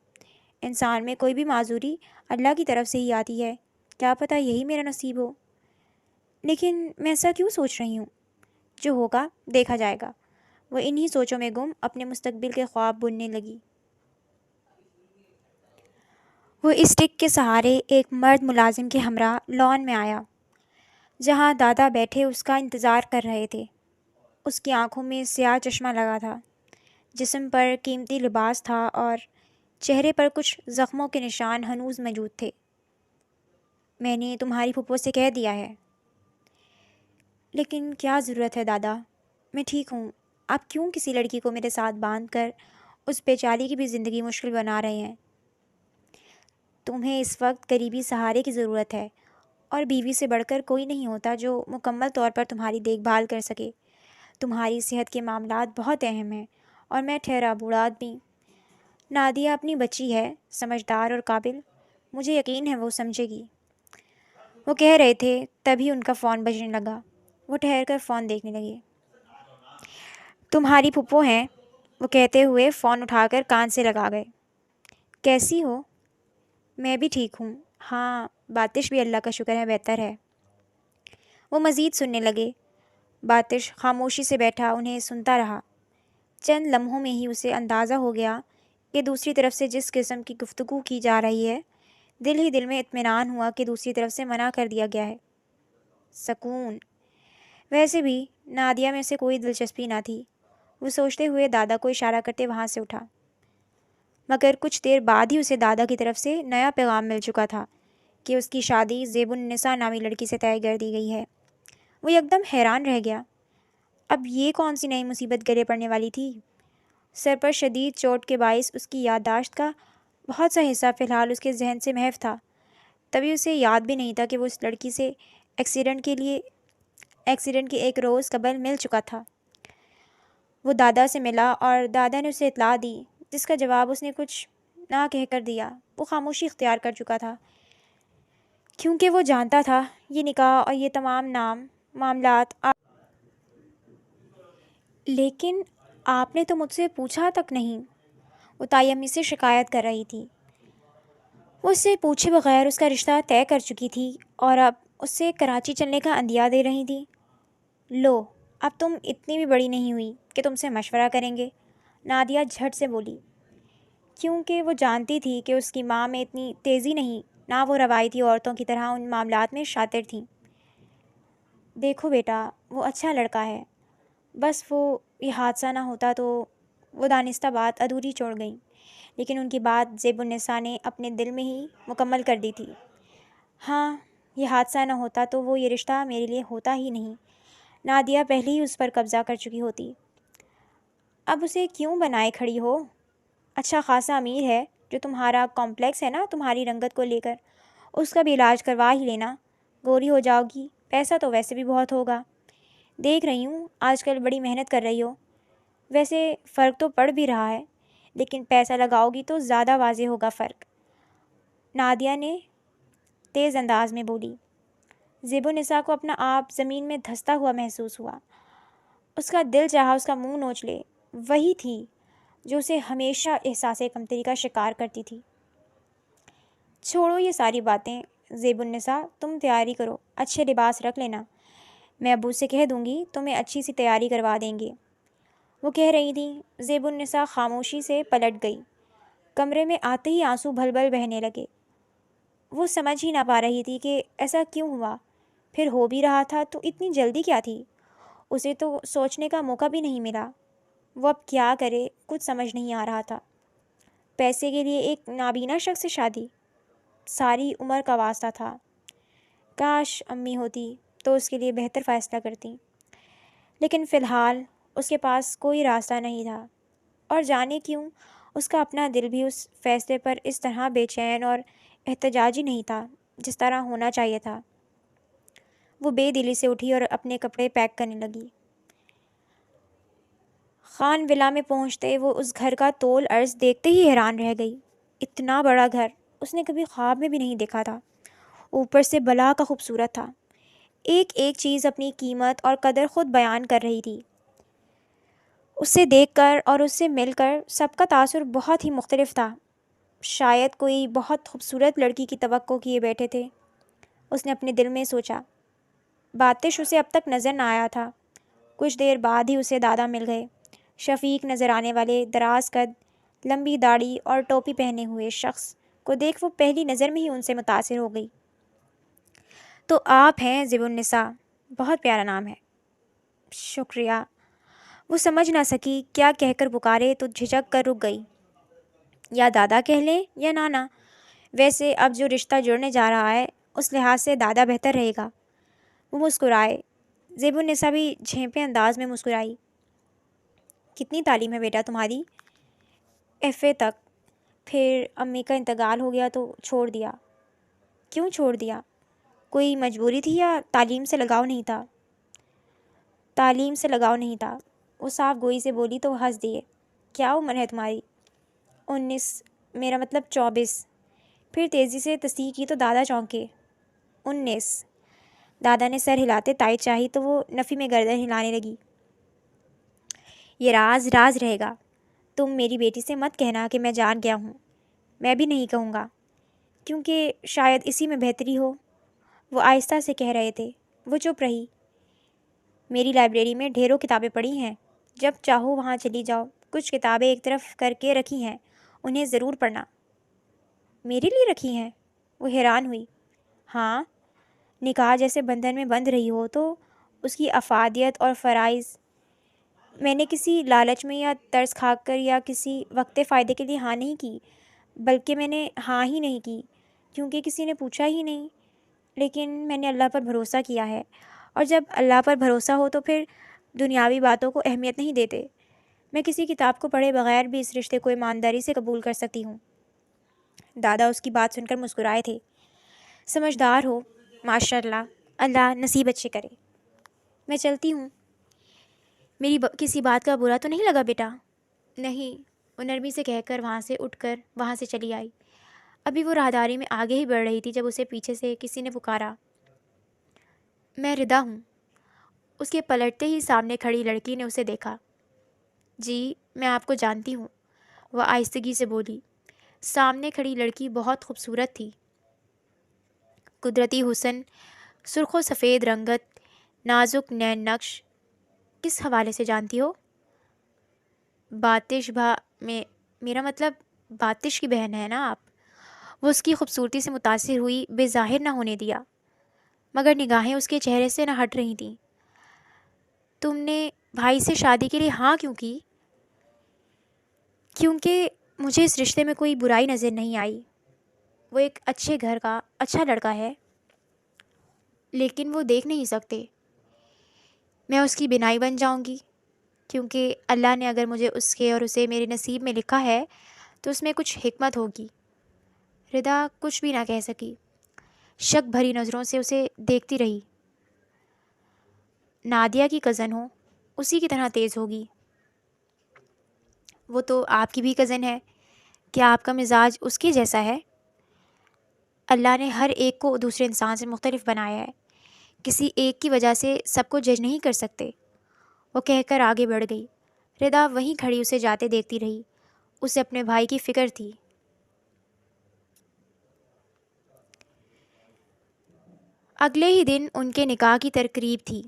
انسان میں کوئی بھی معذوری اللہ کی طرف سے ہی آتی ہے، کیا پتہ یہی میرا نصیب ہو۔ لیکن میں ایسا کیوں سوچ رہی ہوں؟ جو ہوگا دیکھا جائے گا۔ وہ انہی سوچوں میں گم اپنے مستقبل کے خواب بننے لگی۔ وہ اسٹک کے سہارے ایک مرد ملازم کے ہمراہ لان میں آیا، جہاں دادا بیٹھے اس کا انتظار کر رہے تھے۔ اس کی آنکھوں میں سیاہ چشمہ لگا تھا، جسم پر قیمتی لباس تھا، اور چہرے پر کچھ زخموں کے نشان ہنوز موجود تھے۔ میں نے تمہاری پھپھو سے کہہ دیا ہے۔ لیکن کیا ضرورت ہے دادا، میں ٹھیک ہوں، آپ کیوں کسی لڑکی کو میرے ساتھ باندھ کر اس بیچاری کی بھی زندگی مشکل بنا رہے ہیں؟ تمہیں اس وقت قریبی سہارے کی ضرورت ہے، اور بیوی سے بڑھ کر کوئی نہیں ہوتا جو مکمل طور پر تمہاری دیکھ بھال کر سکے۔ تمہاری صحت کے معاملات بہت اہم ہیں، اور میں ٹھہرا بوڑھا آدمی۔ نادیہ اپنی بچی ہے، سمجھدار اور قابل، مجھے یقین ہے وہ سمجھے گی۔ وہ کہہ رہے تھے تبھی ان کا فون بجنے لگا۔ وہ ٹھہر کر فون دیکھنے لگے۔ تمہاری پھپھو ہیں، وہ کہتے ہوئے فون اٹھا کر کان سے لگا گئے۔ کیسی ہو؟ میں بھی ٹھیک ہوں۔ ہاں، باتش بھی اللہ کا شکر ہے بہتر ہے۔ وہ مزید سننے لگے۔ باتش خاموشی سے بیٹھا انہیں سنتا رہا۔ چند لمحوں میں ہی اسے اندازہ ہو گیا کہ دوسری طرف سے جس قسم کی گفتگو کی جا رہی ہے، دل ہی دل میں اطمینان ہوا کہ دوسری طرف سے منع کر دیا گیا ہے۔ سکون۔ ویسے بھی نادیہ میں سے کوئی دلچسپی نہ تھی۔ وہ سوچتے ہوئے دادا کو اشارہ کرتے وہاں سے اٹھا، مگر کچھ دیر بعد ہی اسے دادا کی طرف سے نیا پیغام مل چکا تھا کہ اس کی شادی زیب النساء نامی لڑکی سے طے کر دی گئی ہے۔ وہ یکدم حیران رہ گیا۔ اب یہ کون سی نئی مصیبت گلے پڑنے والی تھی؟ سر پر شدید چوٹ کے باعث اس کی یادداشت کا بہت سا حصہ فی الحال اس کے ذہن سے محو تھا۔ تبھی اسے یاد بھی نہیں تھا کہ وہ اس لڑکی سے ایکسیڈنٹ کے ایک روز قبل مل چکا تھا۔ وہ دادا سے ملا اور دادا نے اسے اطلاع دی، جس کا جواب اس نے کچھ نہ کہہ کر دیا۔ وہ خاموشی اختیار کر چکا تھا، کیونکہ وہ جانتا تھا یہ نکاح اور یہ تمام معاملات لیکن آپ نے تو مجھ سے پوچھا تک نہیں، وہ تائی امی سے شکایت کر رہی تھی۔ وہ اس سے پوچھے بغیر اس کا رشتہ طے کر چکی تھی اور اب اس سے کراچی چلنے کا عندیہ دے رہی تھی۔ لو، اب تم اتنی بھی بڑی نہیں ہوئی کہ تم سے مشورہ کریں گے، نادیہ جھٹ سے بولی، کیونکہ وہ جانتی تھی کہ اس کی ماں میں اتنی تیزی نہیں، نہ وہ روایتی عورتوں کی طرح ان معاملات میں شاطر تھیں۔ دیکھو بیٹا، وہ اچھا لڑکا ہے، بس وہ یہ حادثہ نہ ہوتا تو وہ دانستہ بات ادھوری چھوڑ گئیں، لیکن ان کی بات زیب النساء نے اپنے دل میں ہی مکمل کر دی تھی۔ ہاں، یہ حادثہ نہ ہوتا تو وہ یہ رشتہ میرے لیے ہوتا ہی نہیں، نادیہ پہلے ہی اس پر قبضہ کر چکی ہوتی۔ اب اسے کیوں بنائے کھڑی ہو؟ اچھا خاصا امیر ہے، جو تمہارا کمپلیکس ہے نا تمہاری رنگت کو لے کر، اس کا بھی علاج کروا ہی لینا، گوری ہو جاؤ گی، پیسہ تو ویسے بھی بہت ہوگا۔ دیکھ رہی ہوں آج کل بڑی محنت کر رہی ہو، ویسے فرق تو پڑ بھی رہا ہے، لیکن پیسہ لگاؤ گی تو زیادہ واضح ہوگا فرق، نادیہ نے تیز انداز میں بولی۔ زیب النساء کو اپنا آپ زمین میں دھستا ہوا محسوس ہوا۔ اس کا دل چاہا اس کا منہ نوچ لے، وہی تھی جو اسے ہمیشہ احساس کمتری کا شکار کرتی تھی۔ چھوڑو یہ ساری باتیں زیب النساء، تم تیاری کرو، اچھے لباس رکھ لینا، میں ابو سے کہہ دوں گی تمہیں اچھی سی تیاری کروا دیں گے، وہ کہہ رہی تھیں۔ زیب النساء خاموشی سے پلٹ گئی۔ کمرے میں آتے ہی آنسو بھل بھل بہنے لگے۔ وہ سمجھ ہی نہ پا رہی تھی کہ ایسا کیوں ہوا، پھر ہو بھی رہا تھا تو اتنی جلدی کیا تھی؟ اسے تو سوچنے کا موقع بھی نہیں ملا۔ وہ اب کیا کرے، کچھ سمجھ نہیں آ رہا تھا۔ پیسے کے لیے ایک نابینا شخص سے شادی، ساری عمر کا واسطہ تھا۔ کاش امی ہوتی تو اس کے لیے بہتر فیصلہ کرتی، لیکن فی الحال اس کے پاس کوئی راستہ نہیں تھا، اور جانے کیوں اس کا اپنا دل بھی اس فیصلے پر اس طرح بے چین اور احتجاجی نہیں تھا جس طرح ہونا چاہیے تھا۔ وہ بے دلی سے اٹھی اور اپنے کپڑے پیک کرنے لگی۔ خان ولا میں پہنچتے وہ اس گھر کا طول عرض دیکھتے ہی حیران رہ گئی۔ اتنا بڑا گھر اس نے کبھی خواب میں بھی نہیں دیکھا تھا، اوپر سے بلا کا خوبصورت تھا۔ ایک ایک چیز اپنی قیمت اور قدر خود بیان کر رہی تھی۔ اسے دیکھ کر اور اس سے مل کر سب کا تاثر بہت ہی مختلف تھا۔ شاید کوئی بہت خوبصورت لڑکی کی توقع کیے بیٹھے تھے، اس نے اپنے دل میں سوچا۔ باتش اسے اب تک نظر نہ آیا تھا۔ کچھ دیر بعد ہی اسے دادا مل گئے۔ شفیق نظر آنے والے دراز قد، لمبی داڑھی اور ٹوپی پہنے ہوئے شخص کو دیکھ وہ پہلی نظر میں ہی ان سے متاثر ہو گئی۔ تو آپ ہیں زیب النساء، بہت پیارا نام ہے۔ شکریہ، وہ سمجھ نہ سکی کیا کہہ کر پکارے تو جھجک کر رک گئی۔ یا دادا کہہ لیں یا نانا، ویسے اب جو رشتہ جڑنے جا رہا ہے اس لحاظ سے دادا بہتر رہے گا۔ وہ مسکرائے۔ زیب النساء بھی جھینپے انداز میں مسکرائی۔ کتنی تعلیم ہے بیٹا تمہاری؟ ایف اے تک، پھر امی کا انتقال ہو گیا تو چھوڑ دیا۔ کیوں چھوڑ دیا؟ کوئی مجبوری تھی یا تعلیم سے لگاؤ نہیں تھا؟ تعلیم سے لگاؤ نہیں تھا، وہ صاف گوئی سے بولی تو وہ ہنس دیے۔ کیا عمر ہے تمہاری؟ 19، میرا مطلب 24۔ پھر تیزی سے تصحیح کی تو دادا چونکے۔ 19۔ دادا نے سر ہلاتے تائید چاہی تو وہ نفی میں گردن ہلانے لگی۔ یہ راز راز رہے گا، تم میری بیٹی سے مت کہنا کہ میں جان گیا ہوں۔ میں بھی نہیں کہوں گا، کیونکہ شاید اسی میں بہتری ہو، وہ آہستہ سے کہہ رہے تھے۔ وہ چپ رہی۔ میری لائبریری میں ڈھیروں کتابیں پڑھی ہیں، جب چاہو وہاں چلی جاؤ، کچھ کتابیں ایک طرف کر کے رکھی ہیں، انہیں ضرور پڑھنا۔ میرے لیے رکھی ہیں؟ وہ حیران ہوئی۔ ہاں، نکاح جیسے بندھن میں بندھ رہی ہو تو اس کی افادیت اور فرائض۔ میں نے کسی لالچ میں یا ترس کھا کر یا کسی وقت فائدے کے لیے ہاں نہیں کی، بلکہ میں نے ہاں ہی نہیں کی کیونکہ کسی نے پوچھا ہی نہیں، لیکن میں نے اللہ پر بھروسہ کیا ہے، اور جب اللہ پر بھروسہ ہو تو پھر دنیاوی باتوں کو اہمیت نہیں دیتے۔ میں کسی کتاب کو پڑھے بغیر بھی اس رشتے کو ایمانداری سے قبول کر سکتی ہوں۔ دادا اس کی بات سن کر مسکرائے تھے۔ سمجھدار ہو، ماشاء اللہ، اللہ نصیب اچھے کرے۔ میں چلتی ہوں۔ میری کسی بات کا برا تو نہیں لگا بیٹا؟ نہیں، وہ نرمی سے کہہ کر وہاں سے چلی آئی۔ ابھی وہ راہداری میں آگے ہی بڑھ رہی تھی جب اسے پیچھے سے کسی نے پکارا۔ میں ردا ہوں۔ اس کے پلٹتے ہی سامنے کھڑی لڑکی نے اسے دیکھا۔ جی، میں آپ کو جانتی ہوں، وہ آہستگی سے بولی۔ سامنے کھڑی لڑکی بہت خوبصورت تھی۔ قدرتی حسن، سرخ و سفید رنگت، نازک نین نقش۔ کس حوالے سے جانتی ہو؟ میرا مطلب باتش کی بہن ہے نا آپ؟ وہ اس کی خوبصورتی سے متاثر ہوئی، بے ظاہر نہ ہونے دیا، مگر نگاہیں اس کے چہرے سے نہ ہٹ رہی تھیں۔ تم نے بھائی سے شادی کے لیے ہاں کیوں کی؟ کیونکہ مجھے اس رشتے میں کوئی برائی نظر نہیں آئی۔ وہ ایک اچھے گھر کا اچھا لڑکا ہے، لیکن وہ دیکھ نہیں سکتے۔ میں اس کی بینائی بن جاؤں گی، کیونکہ اللہ نے اگر مجھے اس کے اور اسے میرے نصیب میں لکھا ہے تو اس میں کچھ حکمت ہوگی۔ ردا کچھ بھی نہ کہہ سکی، شک بھری نظروں سے اسے دیکھتی رہی۔ نادیہ کی کزن ہو، اسی کی طرح تیز ہوگی۔ وہ تو آپ کی بھی کزن ہے، کیا آپ کا مزاج اس کے جیسا ہے؟ اللہ نے ہر ایک کو دوسرے انسان سے مختلف بنایا ہے، کسی ایک کی وجہ سے سب کو جج نہیں کر سکتے، وہ کہہ کر آگے بڑھ گئی۔ ردا وہیں کھڑی اسے جاتے دیکھتی رہی۔ اسے اپنے بھائی کی فکر تھی۔ اگلے ہی دن ان کے نکاح کی تقریب تھی۔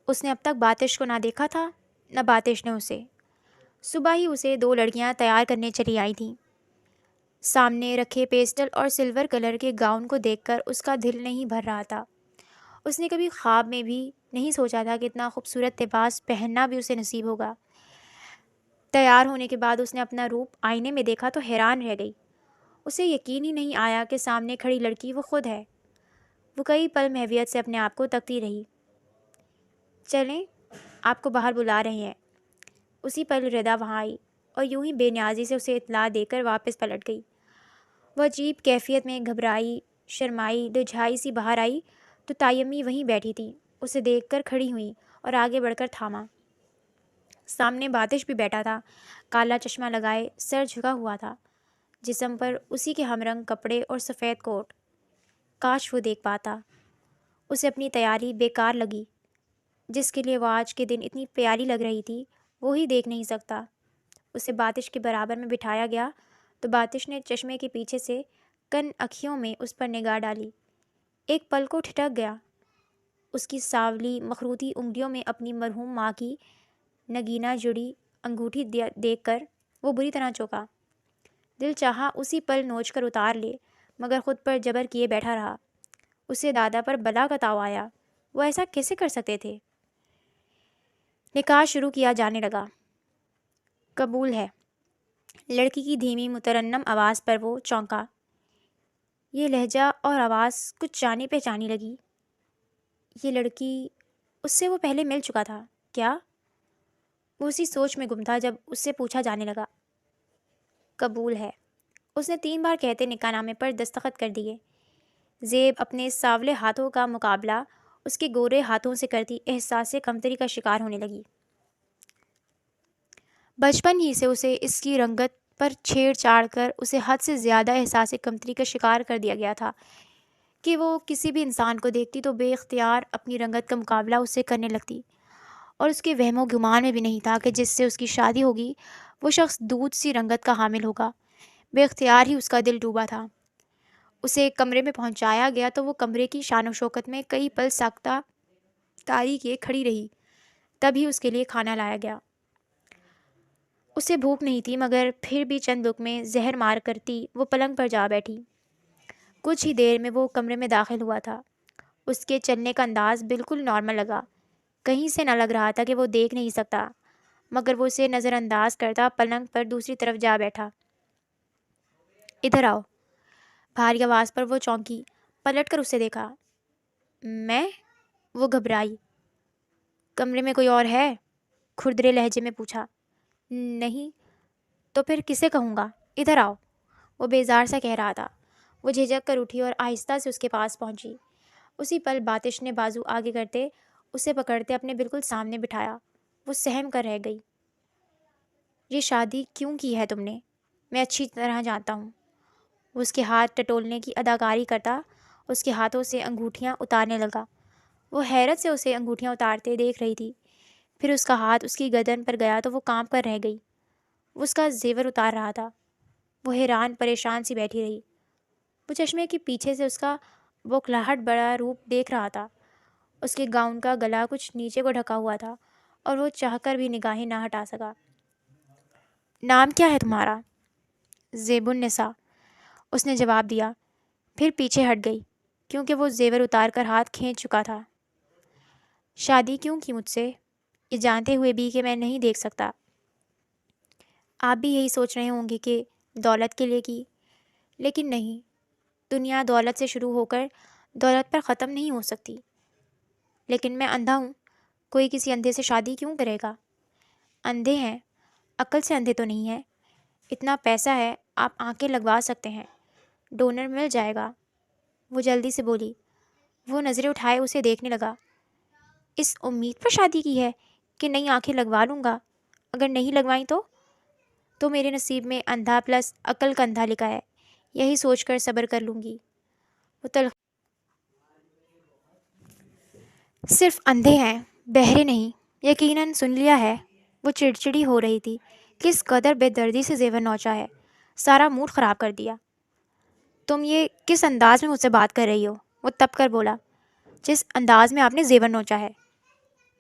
اس نے اب تک باتش کو نہ دیکھا تھا، نہ باتش نے اسے۔ صبح ہی اسے 2 لڑکیاں تیار کرنے چلی آئی تھیں۔ سامنے رکھے پیسٹل اور سلور کلر کے گاؤن کو دیکھ کر اس کا دل نہیں بھر رہا تھا۔ اس نے کبھی خواب میں بھی نہیں سوچا تھا کہ اتنا خوبصورت لباس پہننا بھی اسے نصیب ہوگا۔ تیار ہونے کے بعد اس نے اپنا روپ آئینے میں دیکھا تو حیران رہ گئی۔ اسے یقین ہی نہیں آیا کہ سامنے کھڑی لڑکی وہ خود ہے۔ وہ کئی پل محویت سے اپنے آپ کو تکتی رہی۔ چلیں، آپ کو باہر بلا رہے ہیں۔ اسی پل ردا وہاں آئی اور یوں ہی بے نیازی سے اسے اطلاع دے کر واپس پلٹ گئی۔ وہ عجیب کیفیت میں گھبرائی، شرمائی، لجھائی سی باہر آئی تو تایمی وہیں بیٹھی تھی۔ اسے دیکھ کر کھڑی ہوئی اور آگے بڑھ کر تھاما۔ سامنے باتش بھی بیٹھا تھا، کالا چشمہ لگائے، سر جھکا ہوا تھا، جسم پر اسی کے ہم رنگ کپڑے اور سفید کوٹ۔ کاش وہ دیکھ پاتا۔ اسے اپنی تیاری بیکار لگی۔ جس کے لیے وہ آج کے دن اتنی پیاری لگ رہی تھی، وہی دیکھ نہیں سکتا۔ اسے باتش کے برابر میں بٹھایا گیا تو باتش نے چشمے کے پیچھے سے کن اکھیوں میں اس پر نگاہ ڈالی۔ ایک پل کو ٹھٹک گیا۔ اس کی سانولی مخروطی انگلیوں میں اپنی مرحوم ماں کی نگینہ جڑی انگوٹھی دیکھ کر وہ بری طرح چونکا۔ دل چاہا اسی پل نوچ کر اتار لے، مگر خود پر جبر کیے بیٹھا رہا۔ اسے دادا پر بلا کا تاؤ آیا، وہ ایسا کیسے کر سکتے تھے؟ نکاح شروع کیا جانے لگا۔ قبول ہے، لڑکی کی دھیمی مترنم آواز پر وہ چونکا۔ یہ لہجہ اور آواز کچھ جانی پہچانی لگی۔ یہ لڑکی، اس سے وہ پہلے مل چکا تھا کیا؟ وہ اسی سوچ میں گم تھا جب اس سے پوچھا جانے لگا۔ قبول ہے، اس نے 3 بار کہتے نکاح نامے پر دستخط کر دیے۔ زیب اپنے سانولے ہاتھوں کا مقابلہ اس کے گورے ہاتھوں سے کرتی احساس کمتری کا شکار ہونے لگی۔ بچپن ہی سے اسے اس کی رنگت پر چھیڑ چھاڑ کر اسے حد سے زیادہ احساس کمتری کا شکار کر دیا گیا تھا کہ وہ کسی بھی انسان کو دیکھتی تو بے اختیار اپنی رنگت کا مقابلہ اس سے کرنے لگتی، اور اس کے وہم و گمان میں بھی نہیں تھا کہ جس سے اس کی شادی ہوگی وہ شخص دودھ سی رنگت کا حامل ہوگا۔ بے اختیار ہی اس کا دل ڈوبا تھا۔ اسے ایک کمرے میں پہنچایا گیا تو وہ کمرے کی شان و شوکت میں کئی پل ساختہ کاری کیے کھڑی رہی، تبھی اس کے لیے کھانا لایا گیا۔ اسے بھوک نہیں تھی، مگر پھر بھی چند لقمے زہر مار کرتی وہ پلنگ پر جا بیٹھی۔ کچھ ہی دیر میں وہ کمرے میں داخل ہوا تھا۔ اس کے چلنے کا انداز بالکل نارمل لگا، کہیں سے نہ لگ رہا تھا کہ وہ دیکھ نہیں سکتا، مگر وہ اسے نظر انداز کرتا پلنگ پر دوسری طرف جا بیٹھا۔ ادھر آؤ، بھاری آواز پر وہ چونکی، پلٹ کر اسے دیکھا۔ میں؟ وہ گھبرائی۔ کمرے میں کوئی اور ہے؟ کھردرے لہجے میں پوچھا۔ نہیں، تو پھر کسے کہوں گا؟ ادھر آؤ، وہ بیزار سا کہہ رہا تھا۔ وہ جھجک کر اٹھی اور آہستہ سے اس کے پاس پہنچی۔ اسی پل باتش نے بازو آگے کرتے اسے پکڑتے اپنے بالکل سامنے بٹھایا۔ وہ سہم کر رہ گئی۔ یہ شادی کیوں کی ہے تم نے؟ میں اچھی طرح جانتا ہوں۔ وہ اس کے ہاتھ ٹٹولنے کی اداکاری کرتا اس کے ہاتھوں سے انگوٹھیاں اتارنے لگا۔ وہ حیرت سے اسے انگوٹھیاں اتارتے دیکھ رہی تھی۔ پھر اس کا ہاتھ اس کی گردن پر گیا تو وہ کانپ کر رہ گئی۔ وہ اس کا زیور اتار رہا تھا۔ وہ حیران پریشان سی بیٹھی رہی۔ وہ چشمے کے پیچھے سے اس کا بوکھلاہٹ بڑا روپ دیکھ رہا تھا۔ اس کے گاؤن کا گلا کچھ نیچے کو ڈھکا ہوا تھا اور وہ چاہ کر بھی نگاہیں نہ ہٹا سکا۔ نام کیا ہے تمہارا؟ زیب النساء، اس نے جواب دیا، پھر پیچھے ہٹ گئی کیونکہ وہ زیور اتار کر ہاتھ کھینچ چکا تھا۔ شادی کیوں کی مجھ سے، یہ جانتے ہوئے بھی کہ میں نہیں دیکھ سکتا؟ آپ بھی یہی سوچ رہے ہوں گے کہ دولت کے لیے کی، لیکن نہیں، دنیا دولت سے شروع ہو کر دولت پر ختم نہیں ہو سکتی۔ لیکن میں اندھا ہوں، کوئی کسی اندھے سے شادی کیوں کرے گا؟ اندھے ہیں، عقل سے اندھے تو نہیں ہیں۔ اتنا پیسہ ہے، آپ آنکھیں لگوا سکتے ہیں، ڈونر مل جائے گا۔ وہ جلدی سے بولی۔ وہ نظریں اٹھائے اسے دیکھنے لگا۔ اس امید پر شادی کی ہے کہ نئی آنکھیں لگوا لوں گا؟ اگر نہیں لگوائیں تو میرے نصیب میں اندھا پلس عقل کا اندھا لکھا ہے، یہی سوچ کر صبر کر لوں گی۔ وہ صرف اندھے ہیں، بہرے نہیں، یقیناً سن لیا ہے۔ وہ چڑچڑی ہو رہی تھی۔ کس قدر بے دردی سے زیور نوچا ہے، سارا موڈ خراب کر دیا۔ تم یہ کس انداز میں مجھ سے بات کر رہی ہو؟ وہ تپ کر بولا۔ جس انداز میں آپ نے زیور نوچا ہے۔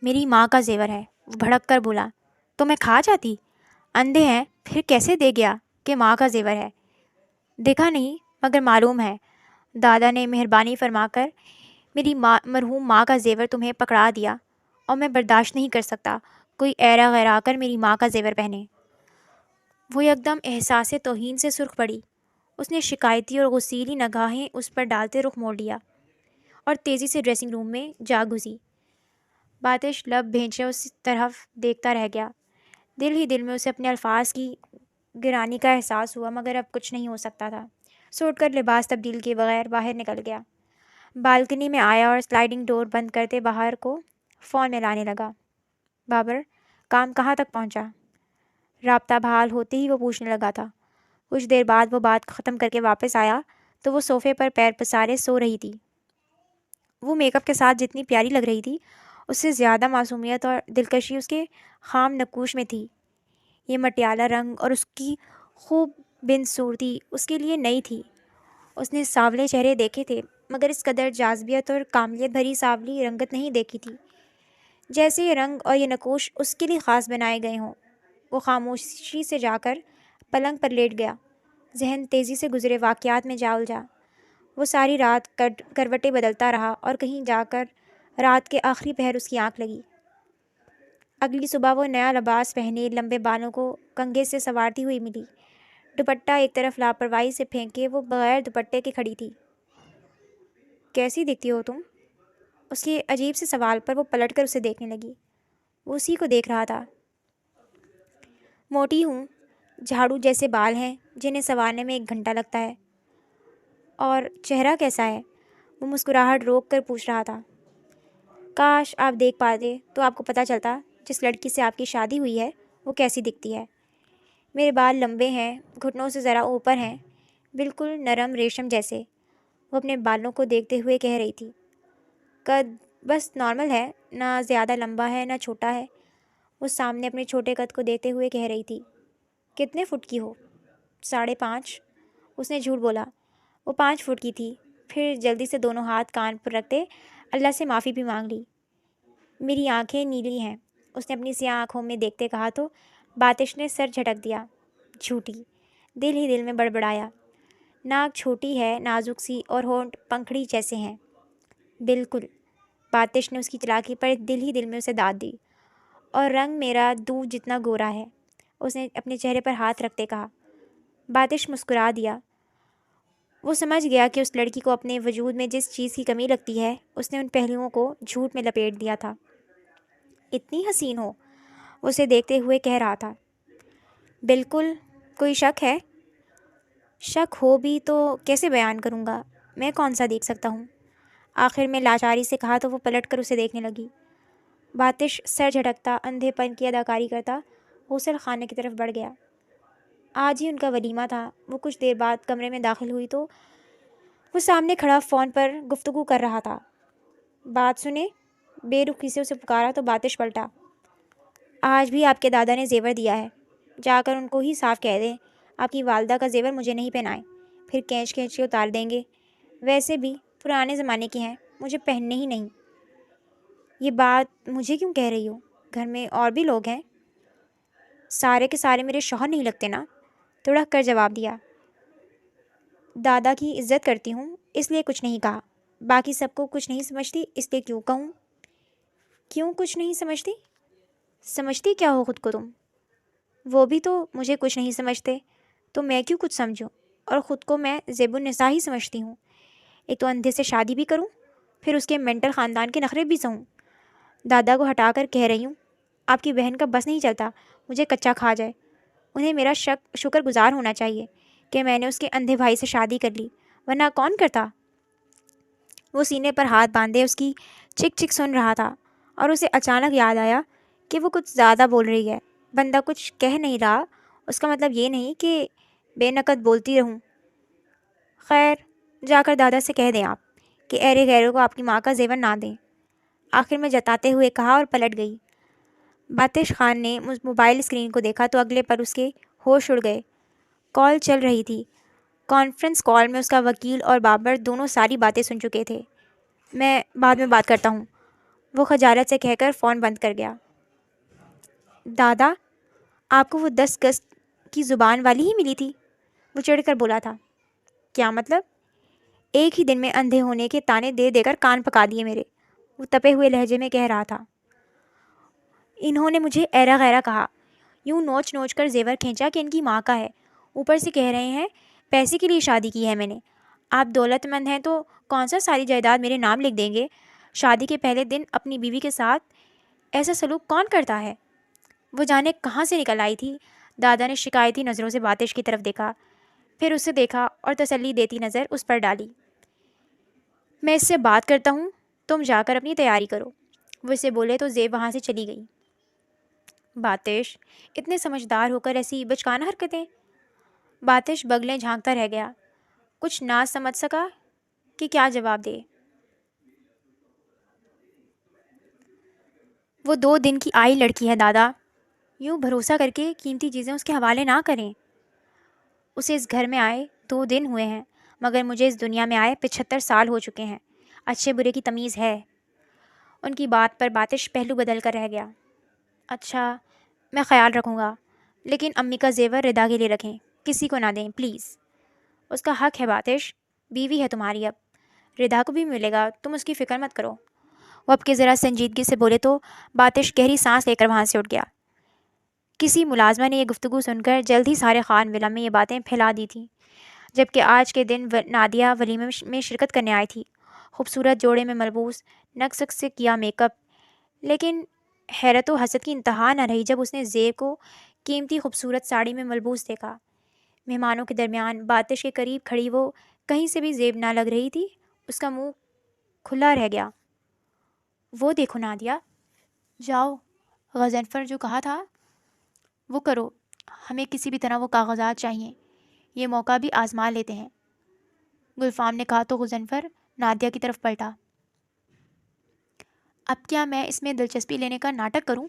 میری ماں کا زیور ہے، وہ بھڑک کر بولا۔ تو میں کھا جاتی؟ اندھے ہیں، پھر کیسے دے گیا کہ ماں کا زیور ہے؟ دیکھا نہیں، مگر معلوم ہے۔ دادا نے مہربانی فرما کر میری مرحوم ماں کا زیور تمہیں پکڑا دیا، اور میں برداشت نہیں کر سکتا کوئی ایرا غیرا کر میری ماں کا زیور پہنے۔ وہ یکدم احساس توہین سے سرخ پڑی۔ اس نے شکایتی اور غصیلی نگاہیں اس پر ڈالتے رخ موڑ لیا اور تیزی سے ڈریسنگ روم میں جا گھسی۔ باتش لب بھینچے اس طرف دیکھتا رہ گیا۔ دل ہی دل میں اسے اپنے الفاظ کی گرانی کا احساس ہوا، مگر اب کچھ نہیں ہو سکتا تھا۔ سوٹ کر لباس تبدیل کیے بغیر باہر نکل گیا۔ بالکنی میں آیا اور سلائڈنگ ڈور بند کرتے باہر کو فون میں لانے لگا۔ بابر، کام کہاں تک پہنچا؟ رابطہ بحال ہوتے ہی وہ پوچھنے لگا تھا۔ کچھ دیر بعد وہ بات ختم کر کے واپس آیا تو وہ صوفے پر پیر پسارے سو رہی تھی۔ وہ میک اپ کے ساتھ جتنی پیاری لگ رہی تھی، اس سے زیادہ معصومیت اور دلکشی اس کے خام نقوش میں تھی۔ یہ مٹیالہ رنگ اور اس کی خوب بن صورتی اس کے لیے نئی تھی۔ اس نے سانولے چہرے دیکھے تھے، مگر اس قدر جاذبیت اور کاملیت بھری سانولی رنگت نہیں دیکھی تھی، جیسے یہ رنگ اور یہ نقوش اس کے لیے خاص بنائے گئے ہوں۔ وہ خاموشی سے جا کر پلنگ پر لیٹ گیا۔ ذہن تیزی سے گزرے واقعات میں جا الجھا۔ وہ ساری رات کروٹیں بدلتا رہا اور کہیں جا کر رات کے آخری پہر اس کی آنکھ لگی۔ اگلی صبح وہ نیا لباس پہنے لمبے بالوں کو کنگھے سے سنوارتی ہوئی ملی۔ دوپٹہ ایک طرف لاپرواہی سے پھینکے وہ بغیر دوپٹے کے کھڑی تھی۔ کیسی دکھتی ہو تم؟ اس کے عجیب سے سوال پر وہ پلٹ کر اسے دیکھنے لگی۔ وہ اسی کو دیکھ رہا تھا۔ موٹی ہوں، جھاڑو جیسے بال ہیں جنہیں سنوارنے میں 1 گھنٹہ لگتا ہے۔ اور چہرہ کیسا ہے؟ وہ مسکراہٹ روک کر پوچھ رہا تھا۔ کاش آپ دیکھ پاتے تو آپ کو پتہ چلتا جس لڑکی سے آپ کی شادی ہوئی ہے وہ کیسی دکھتی ہے۔ میرے بال لمبے ہیں، گھٹنوں سے ذرا اوپر ہیں، بالکل نرم ریشم جیسے۔ وہ اپنے بالوں کو دیکھتے ہوئے کہہ رہی تھی۔ قد بس نارمل ہے، نہ زیادہ لمبا ہے نہ چھوٹا ہے۔ وہ سامنے اپنے چھوٹے قد کو دیکھتے ہوئے کہہ رہی تھی۔ کتنے فٹ کی ہو؟ 5.5۔ اس نے جھوٹ بولا۔ وہ 5 فٹ کی تھی۔ پھر جلدی سے دونوں ہاتھ کان پر رکھتے اللہ سے معافی بھی مانگ لی۔ میری آنکھیں نیلی ہیں، اس نے اپنی سیاہ آنکھوں میں دیکھتے کہا تو باتش نے سر جھٹک دیا۔ جھوٹی، دل ہی دل میں بڑبڑایا۔ ناک چھوٹی ہے، نازک سی، اور ہونٹ پنکھڑی جیسے ہیں۔ بالکل، باتش نے اس کی چلاکی پر دل ہی دل میں اسے داد دی۔ اور رنگ میرا دودھ جتنا گورا ہے، اس نے اپنے چہرے پر ہاتھ رکھتے کہا۔ باتش مسکرا دیا۔ وہ سمجھ گیا کہ اس لڑکی کو اپنے وجود میں جس چیز کی کمی لگتی ہے، اس نے ان پہلوؤں کو جھوٹ میں لپیٹ دیا تھا۔ اتنی حسین ہو، اسے دیکھتے ہوئے کہہ رہا تھا۔ بالکل، کوئی شک ہے؟ شک ہو بھی تو کیسے بیان کروں گا؟ میں کون سا دیکھ سکتا ہوں؟ آخر میں لاچاری سے کہا تو وہ پلٹ کر اسے دیکھنے لگی۔ باتش سر جھٹکتا، اندھے پن کی اداکاری کرتا غسل خانے کی طرف بڑھ گیا۔ آج ہی ان کا ولیمہ تھا۔ وہ کچھ دیر بعد کمرے میں داخل ہوئی تو وہ سامنے کھڑا فون پر گفتگو کر رہا تھا۔ بات سنیں، بے رخی سے اسے پکارا تو باتش پلٹا۔ آج بھی آپ کے دادا نے زیور دیا ہے، جا کر ان کو ہی صاف کہہ دیں آپ کی والدہ کا زیور مجھے نہیں پہنائے، پھر کھینچ کھینچ کے اتار دیں گے۔ ویسے بھی پرانے زمانے کی ہیں، مجھے پہننے ہی نہیں۔ یہ بات مجھے کیوں کہہ رہی ہو؟ گھر میں اور بھی لوگ ہیں۔ سارے کے سارے میرے شوہر نہیں لگتے نا، تڑک کر جواب دیا۔ دادا کی عزت کرتی ہوں اس لیے کچھ نہیں کہا، باقی سب کو کچھ نہیں سمجھتی اس لیے کیوں کہوں؟ کیوں کچھ نہیں سمجھتی؟ سمجھتی کیا ہو خود کو تم؟ وہ بھی تو مجھے کچھ نہیں سمجھتے، تو میں کیوں کچھ سمجھوں؟ اور خود کو میں زیب النساء ہی سمجھتی ہوں۔ ایک تو اندھے سے شادی بھی کروں، پھر اس کے مینٹل خاندان کے نخرے بھی سہوں۔ دادا کو ہٹا کر کہہ رہی ہوں، آپ کی بہن کا بس نہیں چلتا مجھے کچا کھا جائے۔ انہیں میرا شکر گزار ہونا چاہیے کہ میں نے اس کے اندھے بھائی سے شادی کر لی، ورنہ کون کرتا؟ وہ سینے پر ہاتھ باندھے اس کی چک چک سن رہا تھا، اور اسے اچانک یاد آیا کہ وہ کچھ زیادہ بول رہی ہے۔ بندہ کچھ کہہ نہیں رہا، اس کا مطلب یہ نہیں کہ بے نقد بولتی رہوں۔ خیر، جا کر دادا سے کہہ دیں آپ کہ ایرے غیروں کو آپ کی ماں کا زیور نہ دیں، آخر میں جتاتے ہوئے کہا اور پلٹ گئی۔ باتش خان نے موبائل اسکرین کو دیکھا تو اگلے پر اس کے ہوش اڑ گئے۔ کال چل رہی تھی۔ کانفرنس کال میں اس کا وکیل اور بابر دونوں ساری باتیں سن چکے تھے۔ میں بعد میں بات کرتا ہوں، وہ خجالت سے کہہ کر فون بند کر گیا۔ دادا، آپ کو وہ 10 گز کی زبان والی ہی ملی تھی؟ وہ چڑھ کر بولا تھا۔ کیا مطلب؟ ایک ہی دن میں اندھے ہونے کے تانے دے دے کر کان پکا دیے میرے، وہ تپے ہوئے لہجے میں کہہ رہا تھا۔ انہوں نے مجھے ایرا غیرا کہا، یوں نوچ نوچ کر زیور کھینچا کہ ان کی ماں کا ہے، اوپر سے کہہ رہے ہیں پیسے کے لیے شادی کی ہے میں نے۔ آپ دولت مند ہیں تو کون سا ساری جائیداد میرے نام لکھ دیں گے؟ شادی کے پہلے دن اپنی بیوی کے ساتھ ایسا سلوک کون کرتا ہے؟ وہ جانے کہاں سے نکل آئی تھی۔ دادا نے شکایتی نظروں سے باتش کی طرف دیکھا، پھر اسے دیکھا اور تسلی دیتی نظر اس پر ڈالی۔ میں اس سے بات کرتا ہوں، تم جا کر اپنی تیاری کرو۔ وہ اسے بولے تو زیب وہاں سے چلی گئی۔ باتش، اتنے سمجھدار ہو کر ایسی بچکانہ حرکتیں؟ باتش بگلیں جھانکتا رہ گیا، کچھ نہ سمجھ سکا کہ کیا جواب دے۔ وہ 2 دن کی آئی لڑکی ہے دادا، یوں بھروسہ کر کے قیمتی چیزیں اس کے حوالے نہ کریں۔ اسے اس گھر میں آئے 2 دن ہوئے ہیں، مگر مجھے اس دنیا میں آئے 75 سال ہو چکے ہیں۔ اچھے برے کی تمیز ہے۔ ان کی بات پر باتش پہلو بدل کر رہ گیا۔ اچھا، میں خیال رکھوں گا، لیکن امی کا زیور ردا کے لیے رکھیں، کسی کو نہ دیں پلیز۔ اس کا حق ہے باتش، بیوی ہے تمہاری، اب ردا کو بھی ملے گا، تم اس کی فکر مت کرو۔ وہ اب کے ذرا سنجیدگی سے بولے تو باتش گہری سانس لے کر وہاں سے اٹھ گیا۔ کسی ملازمہ نے یہ گفتگو سن کر جلد ہی سارے خان ولا میں یہ باتیں پھیلا دی تھیں، جبکہ آج کے دن نادیہ ولیمے میں شرکت کرنے آئی تھی۔ خوبصورت جوڑے میں ملبوس، نقص سے کیا میک اپ، لیکن حیرت و حسد کی انتہا نہ رہی جب اس نے زیب کو قیمتی خوبصورت ساڑی میں ملبوس دیکھا۔ مہمانوں کے درمیان باتش کے قریب کھڑی وہ کہیں سے بھی زیب نہ لگ رہی تھی، اس کا منہ کھلا رہ گیا۔ وہ دیکھو نادیہ، جاؤ غضنفر جو کہا تھا وہ کرو، ہمیں کسی بھی طرح وہ کاغذات چاہئیں، یہ موقع بھی آزما لیتے ہیں، گلفام نے کہا تو غضنفر نادیہ کی طرف پلٹا۔ اب کیا میں اس میں دلچسپی لینے کا ناٹک کروں؟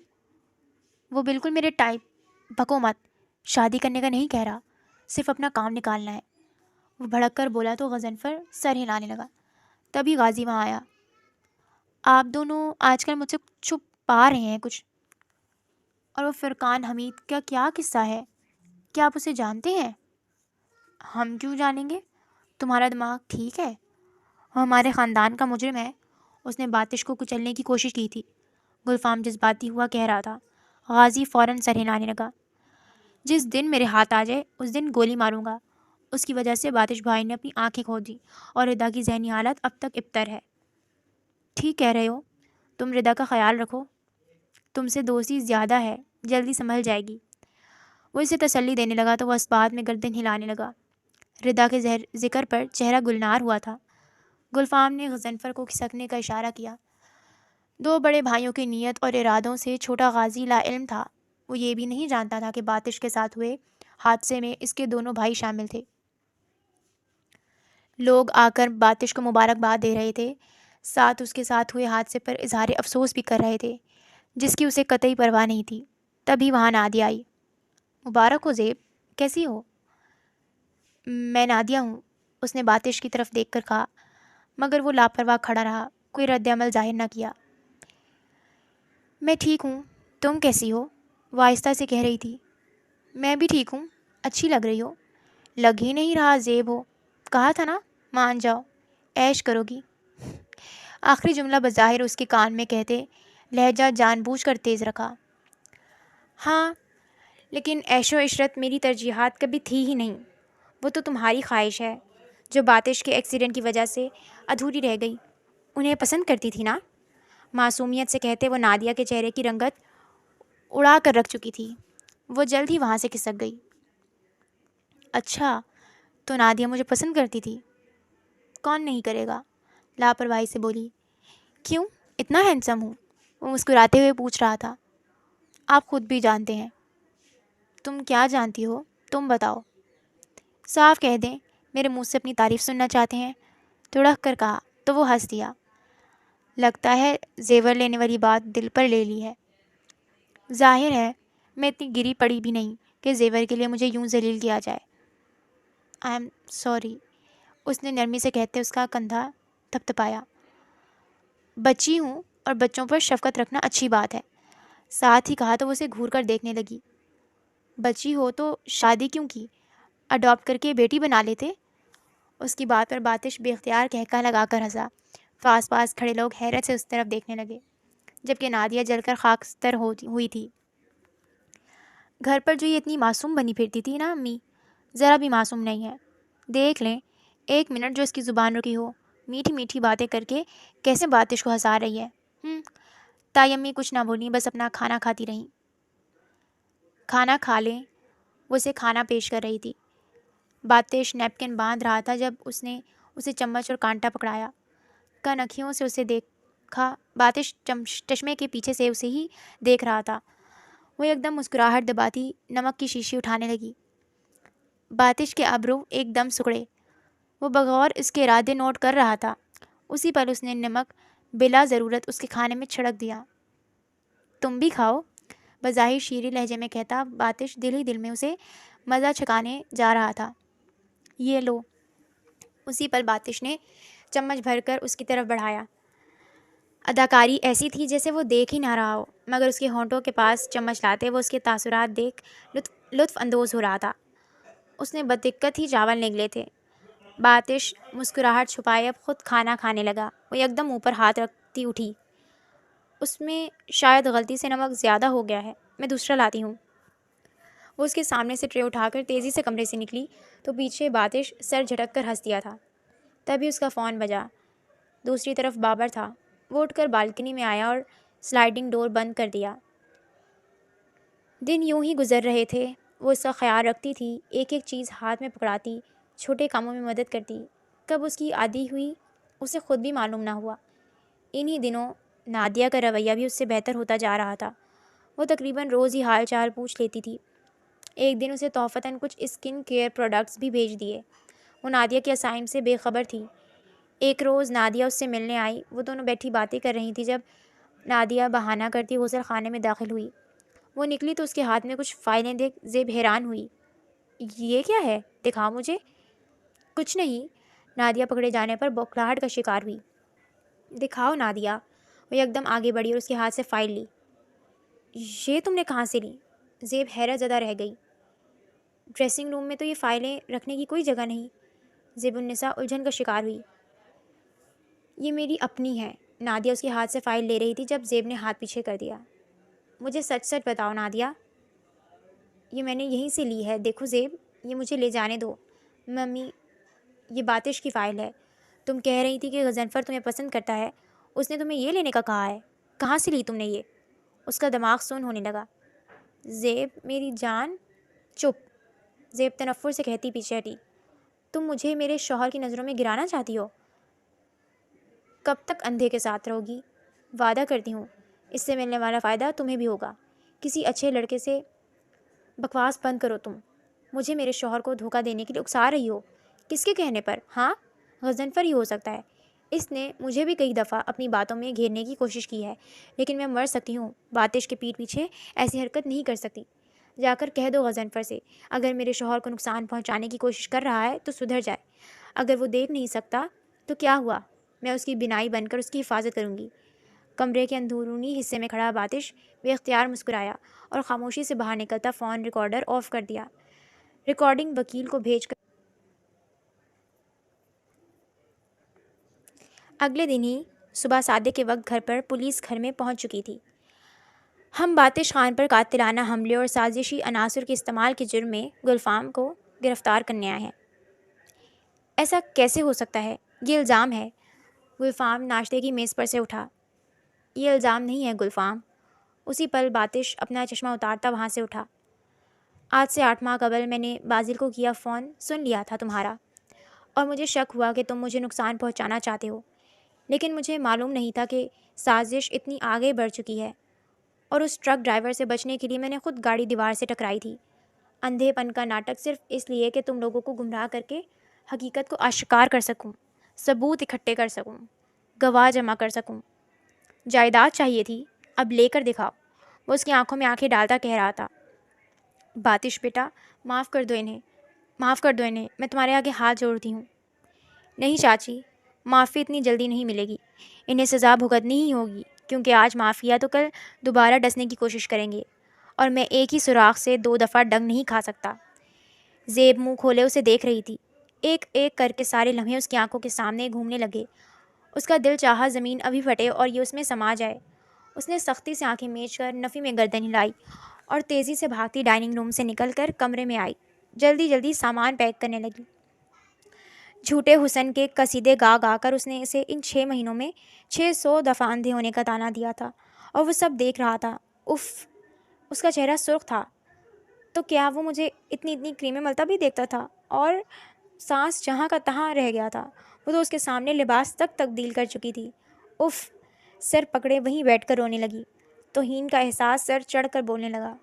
وہ بالکل میرے ٹائپ، بکو مت، شادی کرنے کا نہیں کہہ رہا، صرف اپنا کام نکالنا ہے، وہ بھڑک کر بولا تو غضنفر سر ہلانے لگا۔ تبھی غازی وہاں آیا۔ آپ دونوں آج کل مجھ سے چھپا رہے ہیں کچھ، اور وہ فرقان حمید کا کیا قصہ ہے؟ کیا آپ اسے جانتے ہیں؟ ہم کیوں جانیں گے؟ تمہارا دماغ ٹھیک ہے؟ وہ ہمارے خاندان کا مجرم ہے، اس نے باتش کو کچلنے کی کوشش کی تھی، گلفام جذباتی ہوا کہہ رہا تھا۔ غازی فوراً سر ہلانے لگا۔ جس دن میرے ہاتھ آ جائے اس دن گولی ماروں گا۔ اس کی وجہ سے باتش بھائی نے اپنی آنکھیں کھول دی اور ردا کی ذہنی حالت اب تک ابتر ہے۔ ٹھیک کہہ رہے ہو، تم ردا کا خیال رکھو، تم سے دوستی زیادہ ہے، جلدی سنبھل جائے گی۔ وہ اسے تسلی دینے لگا تو وہ اس بات میں گردن ہلانے لگا۔ ردا کے ذکر پر چہرہ گلنار ہوا تھا۔ گلفام نے غضنفر کو کھسکنے کا اشارہ کیا۔ دو بڑے بھائیوں کی نیت اور ارادوں سے چھوٹا غازی لا علم تھا۔ وہ یہ بھی نہیں جانتا تھا کہ باتش کے ساتھ ہوئے حادثے میں اس کے دونوں بھائی شامل تھے۔ لوگ آ کر باتش کو مبارکباد دے رہے تھے، ساتھ اس کے ساتھ ہوئے حادثے پر اظہار افسوس بھی کر رہے تھے، جس کی اسے قطعی پرواہ نہیں تھی۔ تبھی وہاں نادیہ آئی۔ مبارک ہو زیب، کیسی ہو؟ میں نادیہ ہوں، اس نے باتش کی طرف دیکھ کر کہا، مگر وہ لاپرواہ کھڑا رہا، کوئی رد عمل ظاہر نہ کیا۔ میں ٹھیک ہوں، تم کیسی ہو؟ وہ آہستہ سے کہہ رہی تھی۔ میں بھی ٹھیک ہوں، اچھی لگ رہی ہو۔ لگ ہی نہیں رہا زیب ہو، کہا تھا نا مان جاؤ، عیش کرو گی۔ آخری جملہ بظاہر اس کے کان میں کہتے لہجہ جان بوجھ کر تیز رکھا۔ ہاں، لیکن عیش و عشرت میری ترجیحات کبھی تھی ہی نہیں، وہ تو تمہاری خواہش ہے، جو باتش کے ایکسیڈنٹ کی وجہ سے ادھوری رہ گئی۔ انہیں پسند کرتی تھی نا؟ معصومیت سے کہتے وہ نادیہ کے چہرے کی رنگت اڑا کر رکھ چکی تھی۔ وہ جلد ہی وہاں سے کھسک گئی۔ اچھا، تو نادیہ مجھے پسند کرتی تھی؟ کون نہیں کرے گا؟ لاپرواہی سے بولی۔ کیوں، اتنا ہینڈسم ہوں؟ وہ مسکراتے ہوئے پوچھ رہا تھا۔ آپ خود بھی جانتے ہیں۔ تم کیا جانتی ہو؟ تم بتاؤ۔ صاف کہہ دیں، میرے منہ سے اپنی تعریف سننا چاہتے ہیں؟ تڑک کر کہا تو وہ ہنس دیا۔ لگتا ہے زیور لینے والی بات دل پر لے لی ہے۔ ظاہر ہے میں اتنی گری پڑی بھی نہیں کہ زیور کے لیے مجھے یوں ذلیل کیا جائے۔ آئی ایم سوری، اس نے نرمی سے کہتے اس کا کندھا تھپتھپایا۔ بچی ہوں اور بچوں پر شفقت رکھنا اچھی بات ہے، ساتھ ہی کہا تو وہ اسے گھور کر دیکھنے لگی۔ بچی ہو تو شادی کیوں کی؟ اڈاپٹ کر کے بیٹی بنا لیتے۔ اس کی بات پر باتش بے اختیار کہکا لگا کر ہنسا۔ آس پاس کھڑے لوگ حیرت سے اس طرف دیکھنے لگے، جبکہ نادیہ جل کر خاکستر ہوئی تھی۔ گھر پر جو یہ اتنی معصوم بنی پھرتی تھی نا امی، ذرا بھی معصوم نہیں ہے۔ دیکھ لیں، ایک منٹ جو اس کی زبان رکی ہو، میٹھی میٹھی باتیں کر کے کیسے باتش کو ہنسا رہی ہے۔ تائی امی کچھ نہ بولیں، بس اپنا کھانا کھاتی رہیں۔ کھانا کھا لیں، وہ اسے کھانا پیش کر رہی تھی۔ باتش نیپکن باندھ رہا تھا جب اس نے اسے چمچ اور کانٹا پکڑایا۔ کنکھیوں سے اسے دیکھا، باتش چشمے کے پیچھے سے اسے ہی دیکھ رہا تھا۔ وہ ایک دم مسکراہٹ دباتی نمک کی شیشی اٹھانے لگی۔ باتش کے ابرو ایک دم سکڑے، وہ بغور اس کے ارادے نوٹ کر رہا تھا۔ اسی پل اس نے نمک بلا ضرورت اس کے کھانے میں چھڑک دیا۔ تم بھی کھاؤ، بظاہر شیریں لہجے میں کہتا باتش دل ہی دل میں اسے مزہ چھکانے جا رہا تھا۔ یہ لو۔ اسی پل باتش نے چمچ بھر کر اس کی طرف بڑھایا۔ اداکاری ایسی تھی جیسے وہ دیکھ ہی نہ رہا ہو، مگر اس کے ہونٹوں کے پاس چمچ لاتے وہ اس کے تاثرات دیکھ لطف اندوز ہو رہا تھا۔ اس نے بدقت ہی چاول نگلے تھے۔ باتش مسکراہٹ چھپائے اب خود کھانا کھانے لگا۔ وہ یک دم اوپر ہاتھ رکھتی اٹھی۔ اس میں شاید غلطی سے نمک زیادہ ہو گیا ہے، میں دوسرا لاتی ہوں۔ وہ اس کے سامنے سے ٹرے اٹھا کر تیزی سے کمرے سے نکلی تو پیچھے باتش سر جھٹک کر ہنس دیا تھا۔ تبھی اس کا فون بجا۔ دوسری طرف بابر تھا۔ وہ اٹھ کر بالکنی میں آیا اور سلائڈنگ ڈور بند کر دیا۔ دن یوں ہی گزر رہے تھے۔ وہ اس کا خیال رکھتی تھی، ایک ایک چیز ہاتھ میں پکڑاتی، چھوٹے کاموں میں مدد کرتی۔ کب اس کی عادی ہوئی اسے خود بھی معلوم نہ ہوا۔ انہی دنوں نادیہ کا رویہ بھی اس سے بہتر ہوتا جا رہا تھا۔ وہ تقریباً روز ہی حال چال پوچھ لیتی تھی۔ ایک دن اسے تحفتاً کچھ اسکن کیئر پروڈکٹس بھی بھیج دیے۔ وہ نادیہ کے اسائم سے بے خبر تھی۔ ایک روز نادیہ اس سے ملنے آئی۔ وہ دونوں بیٹھی باتیں کر رہی تھی جب نادیہ بہانہ کرتی غسل خانے میں داخل ہوئی۔ وہ نکلی تو اس کے ہاتھ میں کچھ فائلیں دیکھ زیب حیران ہوئی۔ یہ کیا ہے؟ دکھاؤ مجھے۔ کچھ نہیں، نادیہ پکڑے جانے پر بوکھلاہٹ کا شکار ہوئی۔ دکھاؤ نادیہ۔ وہ یکدم آگے بڑھی اور اس کے ہاتھ سے فائل لی۔ یہ تم نے کہاں سے لی؟ زیب حیرت زدہ رہ گئی۔ ڈریسنگ روم میں تو یہ فائلیں رکھنے کی کوئی جگہ نہیں۔ زیب النساء الجھن کا شکار ہوئی۔ یہ میری اپنی ہے۔ نادیہ اس کے ہاتھ سے فائل لے رہی تھی جب زیب نے ہاتھ پیچھے کر دیا۔ مجھے سچ سچ بتاؤ نادیہ، یہ میں نے یہیں سے لی ہے۔ دیکھو زیب، یہ مجھے لے جانے دو۔ ممی، یہ باتش کی فائل ہے۔ تم کہہ رہی تھی کہ غضنفر تمہیں پسند کرتا ہے، اس نے تمہیں یہ لینے کا کہا ہے۔ کہاں سے لی تم نے یہ؟ اس کا دماغ سن ہونے لگا۔ زیب میری جان۔ چپ، زیب تنفر سے کہتی پیچھے ہٹی۔ تم مجھے میرے شوہر کی نظروں میں گرانا چاہتی ہو؟ کب تک اندھے کے ساتھ رہو گی؟ وعدہ کرتی ہوں اس سے ملنے والا فائدہ تمہیں بھی ہوگا۔ کسی اچھے لڑکے سے بکواس بند کرو۔ تم مجھے میرے شوہر کو دھوکہ دینے کے لیے اکسا رہی ہو۔ کس کے کہنے پر؟ ہاں، غضنفر ہی ہو سکتا ہے۔ اس نے مجھے بھی کئی دفعہ اپنی باتوں میں گھیرنے کی کوشش کی ہے، لیکن میں مر سکتی ہوں، باتش کے پیٹھ پیچھے ایسی حرکت نہیں کر سکتی۔ جا کر کہہ دو غضنفر سے، اگر میرے شوہر کو نقصان پہنچانے کی کوشش کر رہا ہے تو سدھر جائے۔ اگر وہ دیکھ نہیں سکتا تو کیا ہوا، میں اس کی بینائی بن کر اس کی حفاظت کروں گی۔ کمرے کے اندرونی حصے میں کھڑا باتش بے اختیار مسکرایا اور خاموشی سے باہر نکلتا فون ریکارڈر آف کر دیا۔ ریکارڈنگ وکیل کو بھیج کر اگلے دن ہی صبح سادے کے وقت گھر پر پولیس گھر میں پہنچ چکی تھی۔ ہم باتش خان پر قاتلانہ حملے اور سازشی عناصر کے استعمال کے جرم میں گلفام کو گرفتار کرنے آئے ہیں۔ ایسا کیسے ہو سکتا ہے؟ یہ الزام ہے۔ گلفام ناشتے کی میز پر سے اٹھا۔ یہ الزام نہیں ہے گلفام۔ اسی پل باتش اپنا چشمہ اتارتا وہاں سے اٹھا۔ آج سے 8 ماہ قبل میں نے بازل کو کیا فون سن لیا تھا تمہارا، اور مجھے شک ہوا کہ تم مجھے نقصان پہنچانا چاہتے ہو، لیکن مجھے معلوم نہیں تھا کہ سازش اتنی آگے بڑھ چکی ہے، اور اس ٹرک ڈرائیور سے بچنے کے لیے میں نے خود گاڑی دیوار سے ٹکرائی تھی۔ اندھے پن کا ناٹک صرف اس لیے کہ تم لوگوں کو گمراہ کر کے حقیقت کو آشکار کر سکوں، ثبوت اکٹھے کر سکوں، گواہ جمع کر سکوں۔ جائیداد چاہیے تھی، اب لے کر دکھاؤ۔ وہ اس کی آنکھوں میں آنکھیں ڈالتا کہہ رہا تھا۔ باتش بیٹا، معاف کر دو انہیں، معاف کر دو انہیں، میں تمہارے آگے ہاتھ جوڑتی ہوں۔ نہیں چاچی، معافی اتنی جلدی نہیں ملے گی، انہیں سزا بھگتنی ہی ہوگی، کیونکہ آج معاف کیا تو کل دوبارہ ڈسنے کی کوشش کریں گے، اور میں ایک ہی سوراخ سے 2 دفعہ ڈنگ نہیں کھا سکتا۔ زیب منہ کھولے اسے دیکھ رہی تھی۔ ایک ایک کر کے سارے لمحے اس کی آنکھوں کے سامنے گھومنے لگے۔ اس کا دل چاہا زمین ابھی پھٹے اور یہ اس میں سما جائے۔ اس نے سختی سے آنکھیں میچ کر نفی میں گردن ہلائی اور تیزی سے بھاگتی ڈائننگ روم سے نکل کر کمرے میں آئی۔ جلدی جلدی سامان پیک کرنے لگی۔ جھوٹے حسن کے قصیدے گا گا کر اس نے اسے ان 6 مہینوں میں 600 دفعہ اندھے ہونے کا تانا دیا تھا، اور وہ سب دیکھ رہا تھا۔ اف، اس کا چہرہ سرخ تھا۔ تو کیا وہ مجھے اتنی اتنی کریمیں ملتا بھی دیکھتا تھا؟ اور سانس جہاں کا تہاں رہ گیا تھا۔ وہ تو اس کے سامنے لباس تک تبدیل کر چکی تھی۔ اف، سر پکڑے وہیں بیٹھ کر رونے لگی۔ توہین کا احساس سر چڑھ کر بولنے لگا۔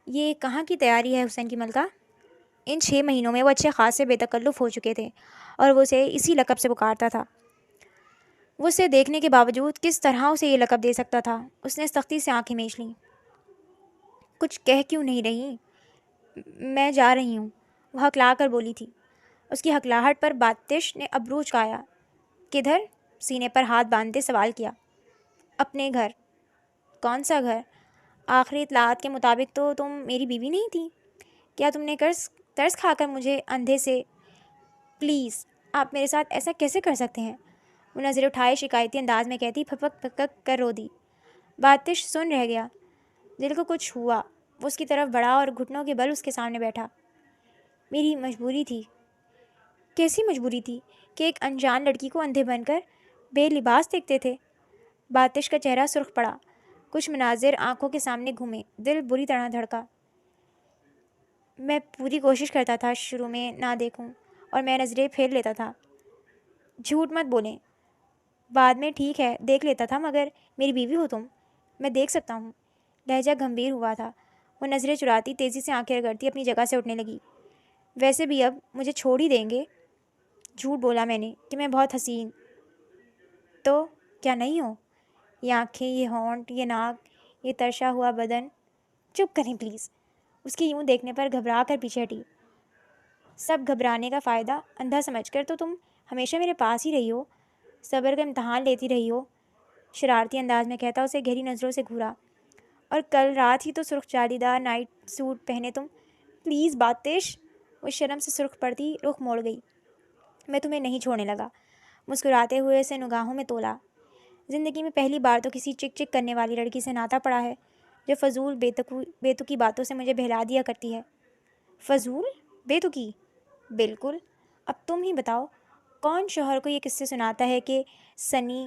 یہ کہاں کی تیاری ہے حسین کی ملکہ؟ ان 6 مہینوں میں وہ اچھے خاصے بے تکلف ہو چکے تھے، اور وہ اسے اسی لقب سے پکارتا تھا۔ وہ اسے دیکھنے کے باوجود کس طرح اسے یہ لقب دے سکتا تھا؟ اس نے سختی سے آنکھیں میچ لیں۔ کچھ کہہ کیوں نہیں رہی؟ میں جا رہی ہوں، وہ ہکلا کر بولی تھی۔ اس کی ہکلاہٹ پر باتش نے ابرو چکایا۔ کدھر؟ سینے پر ہاتھ باندھتے سوال کیا۔ اپنے گھر۔ کون سا گھر؟ آخری اطلاعات کے مطابق تو تم میری بیوی نہیں تھی۔ کیا تم نے ترس کھا کر مجھے اندھے سے؟ پلیز، آپ میرے ساتھ ایسا کیسے کر سکتے ہیں؟ وہ نظر اٹھائے شکایتی انداز میں کہتی، پھپک پھپک کر رو دی۔ باتش سن رہ گیا۔ دل کو کچھ ہوا۔ وہ اس کی طرف بڑھا اور گھٹنوں کے بل اس کے سامنے بیٹھا۔ میری مجبوری تھی۔ کیسی مجبوری تھی کہ ایک انجان لڑکی کو اندھے بن کر بے لباس دیکھتے تھے؟ باتش کا چہرہ سرخ پڑا۔ کچھ مناظر آنکھوں کے سامنے گھومے۔ دل بری طرح دھڑکا۔ میں پوری کوشش کرتا تھا شروع میں نہ دیکھوں، اور میں نظریں پھیر لیتا تھا۔ جھوٹ مت بولیں۔ بعد میں ٹھیک ہے دیکھ لیتا تھا، مگر میری بیوی ہو تم، میں دیکھ سکتا ہوں۔ لہجہ گمبھیر ہوا تھا۔ وہ نظریں چراتی تیزی سے آنکھیں رگڑتی اپنی جگہ سے اٹھنے لگی۔ ویسے بھی اب مجھے چھوڑ ہی دیں گے؟ جھوٹ بولا میں نے کہ میں بہت حسین تو کیا نہیں ہوں؟ یہ آنکھیں، یہ ہونٹ، یہ ناک، یہ ترشا ہوا بدن۔ چپ کریں پلیز۔ اس کے یوں دیکھنے پر گھبرا کر پیچھے ہٹی۔ سب گھبرانے کا فائدہ اندھا سمجھ کر تو تم ہمیشہ میرے پاس ہی رہی ہو، صبر کا امتحان لیتی رہی ہو، شرارتی انداز میں کہتا اسے گہری نظروں سے گھورا۔ اور کل رات ہی تو سرخ جالی دار نائٹ سوٹ پہنے تم۔ Please patch. وہ شرم سے سرخ پڑتی رخ موڑ گئی۔ میں تمہیں نہیں چھوڑنے لگا۔ مسکراتے ہوئے اسے نگاہوں میں تولا۔ زندگی میں پہلی بار تو کسی چک چک کرنے والی لڑکی سے ناتا پڑا ہے جو فضول بے تکی باتوں سے مجھے بہلا دیا کرتی ہے۔ فضول بے تکی؟ بالکل۔ اب تم ہی بتاؤ، کون شوہر کو یہ قصے سناتا ہے کہ سنی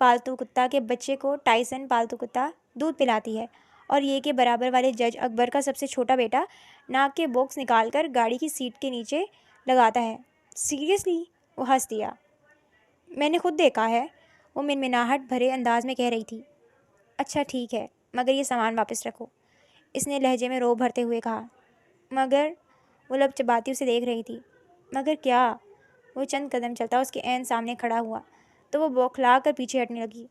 پالتو کتا کے بچے کو ٹائسن پالتو کتا دودھ پلاتی ہے، اور یہ کہ برابر والے جج اکبر کا سب سے چھوٹا بیٹا ناک کے باکس نکال کر گاڑی کی سیٹ کے نیچے لگاتا ہے؟ سیریسلی؟ وہ ہنس دیا۔ میں نے خود دیکھا ہے، وہ منمناہٹ بھرے انداز میں کہہ رہی تھی۔ اچھا ٹھیک ہے، مگر یہ سامان واپس رکھو، اس نے لہجے میں رو بھرتے ہوئے کہا۔ مگر؟ وہ لب چباتی اسے دیکھ رہی تھی۔ مگر کیا؟ وہ چند قدم چلتا اس کے عین سامنے کھڑا ہوا تو وہ بوکھلا کر پیچھے ہٹنے لگی،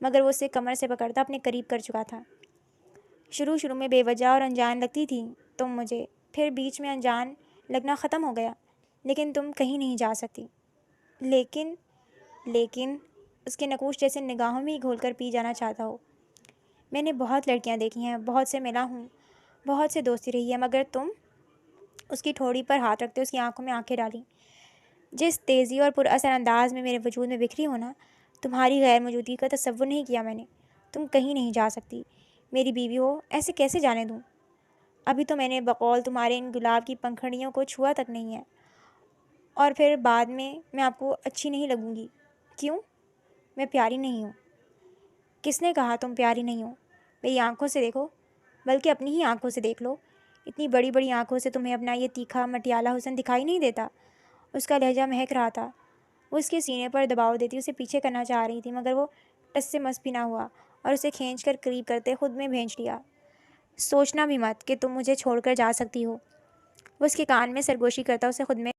مگر وہ اسے کمر سے پکڑتا اپنے قریب کر چکا تھا۔ شروع میں بے وجہ اور انجان لگتی تھی تم مجھے، پھر بیچ میں انجان لگنا ختم ہو گیا، لیکن تم کہیں نہیں جا سکتی۔ لیکن اس کے نقوش جیسے نگاہوں میں ہی گھول کر پی جانا چاہتا ہو۔ میں نے بہت لڑکیاں دیکھی ہیں، بہت سے ملا ہوں، بہت سے دوستی رہی ہے، مگر تم؟ اس کی ٹھوڑی پر ہاتھ رکھتے اس کی آنکھوں میں آنکھیں ڈالیں۔ جس تیزی اور پر اثر انداز میں میرے وجود میں بکھری ہونا، تمہاری غیر موجودگی کا تصور نہیں کیا میں نے۔ تم کہیں نہیں جا سکتی، میری بیوی ہو، ایسے کیسے جانے دوں؟ ابھی تو میں نے بقول تمہارے ان گلاب کی پنکھڑیوں کو چھوا تک نہیں ہے، اور پھر بعد میں آپ کو اچھی نہیں لگوں گی۔ کیوں؟ میں پیاری نہیں ہوں؟ کس نے کہا تم پیاری نہیں ہو؟ میری آنکھوں سے دیکھو، بلکہ اپنی ہی آنکھوں سے دیکھ لو۔ اتنی بڑی بڑی آنکھوں سے تمہیں اپنا یہ تیکھا مٹیالہ حسن دکھائی نہیں دیتا؟ اس کا لہجہ مہک رہا تھا۔ وہ اس کے سینے پر دباؤ دیتی اسے پیچھے کرنا چاہ رہی تھی، مگر وہ ٹس سے مس بھی نہ ہوا اور اسے کھینچ کر قریب کرتے خود میں بھینچ لیا۔ سوچنا بھی مت کہ تم مجھے چھوڑ کر جا سکتی ہو۔ وہ اس کے کان میں سرگوشی کرتا اسے خود میں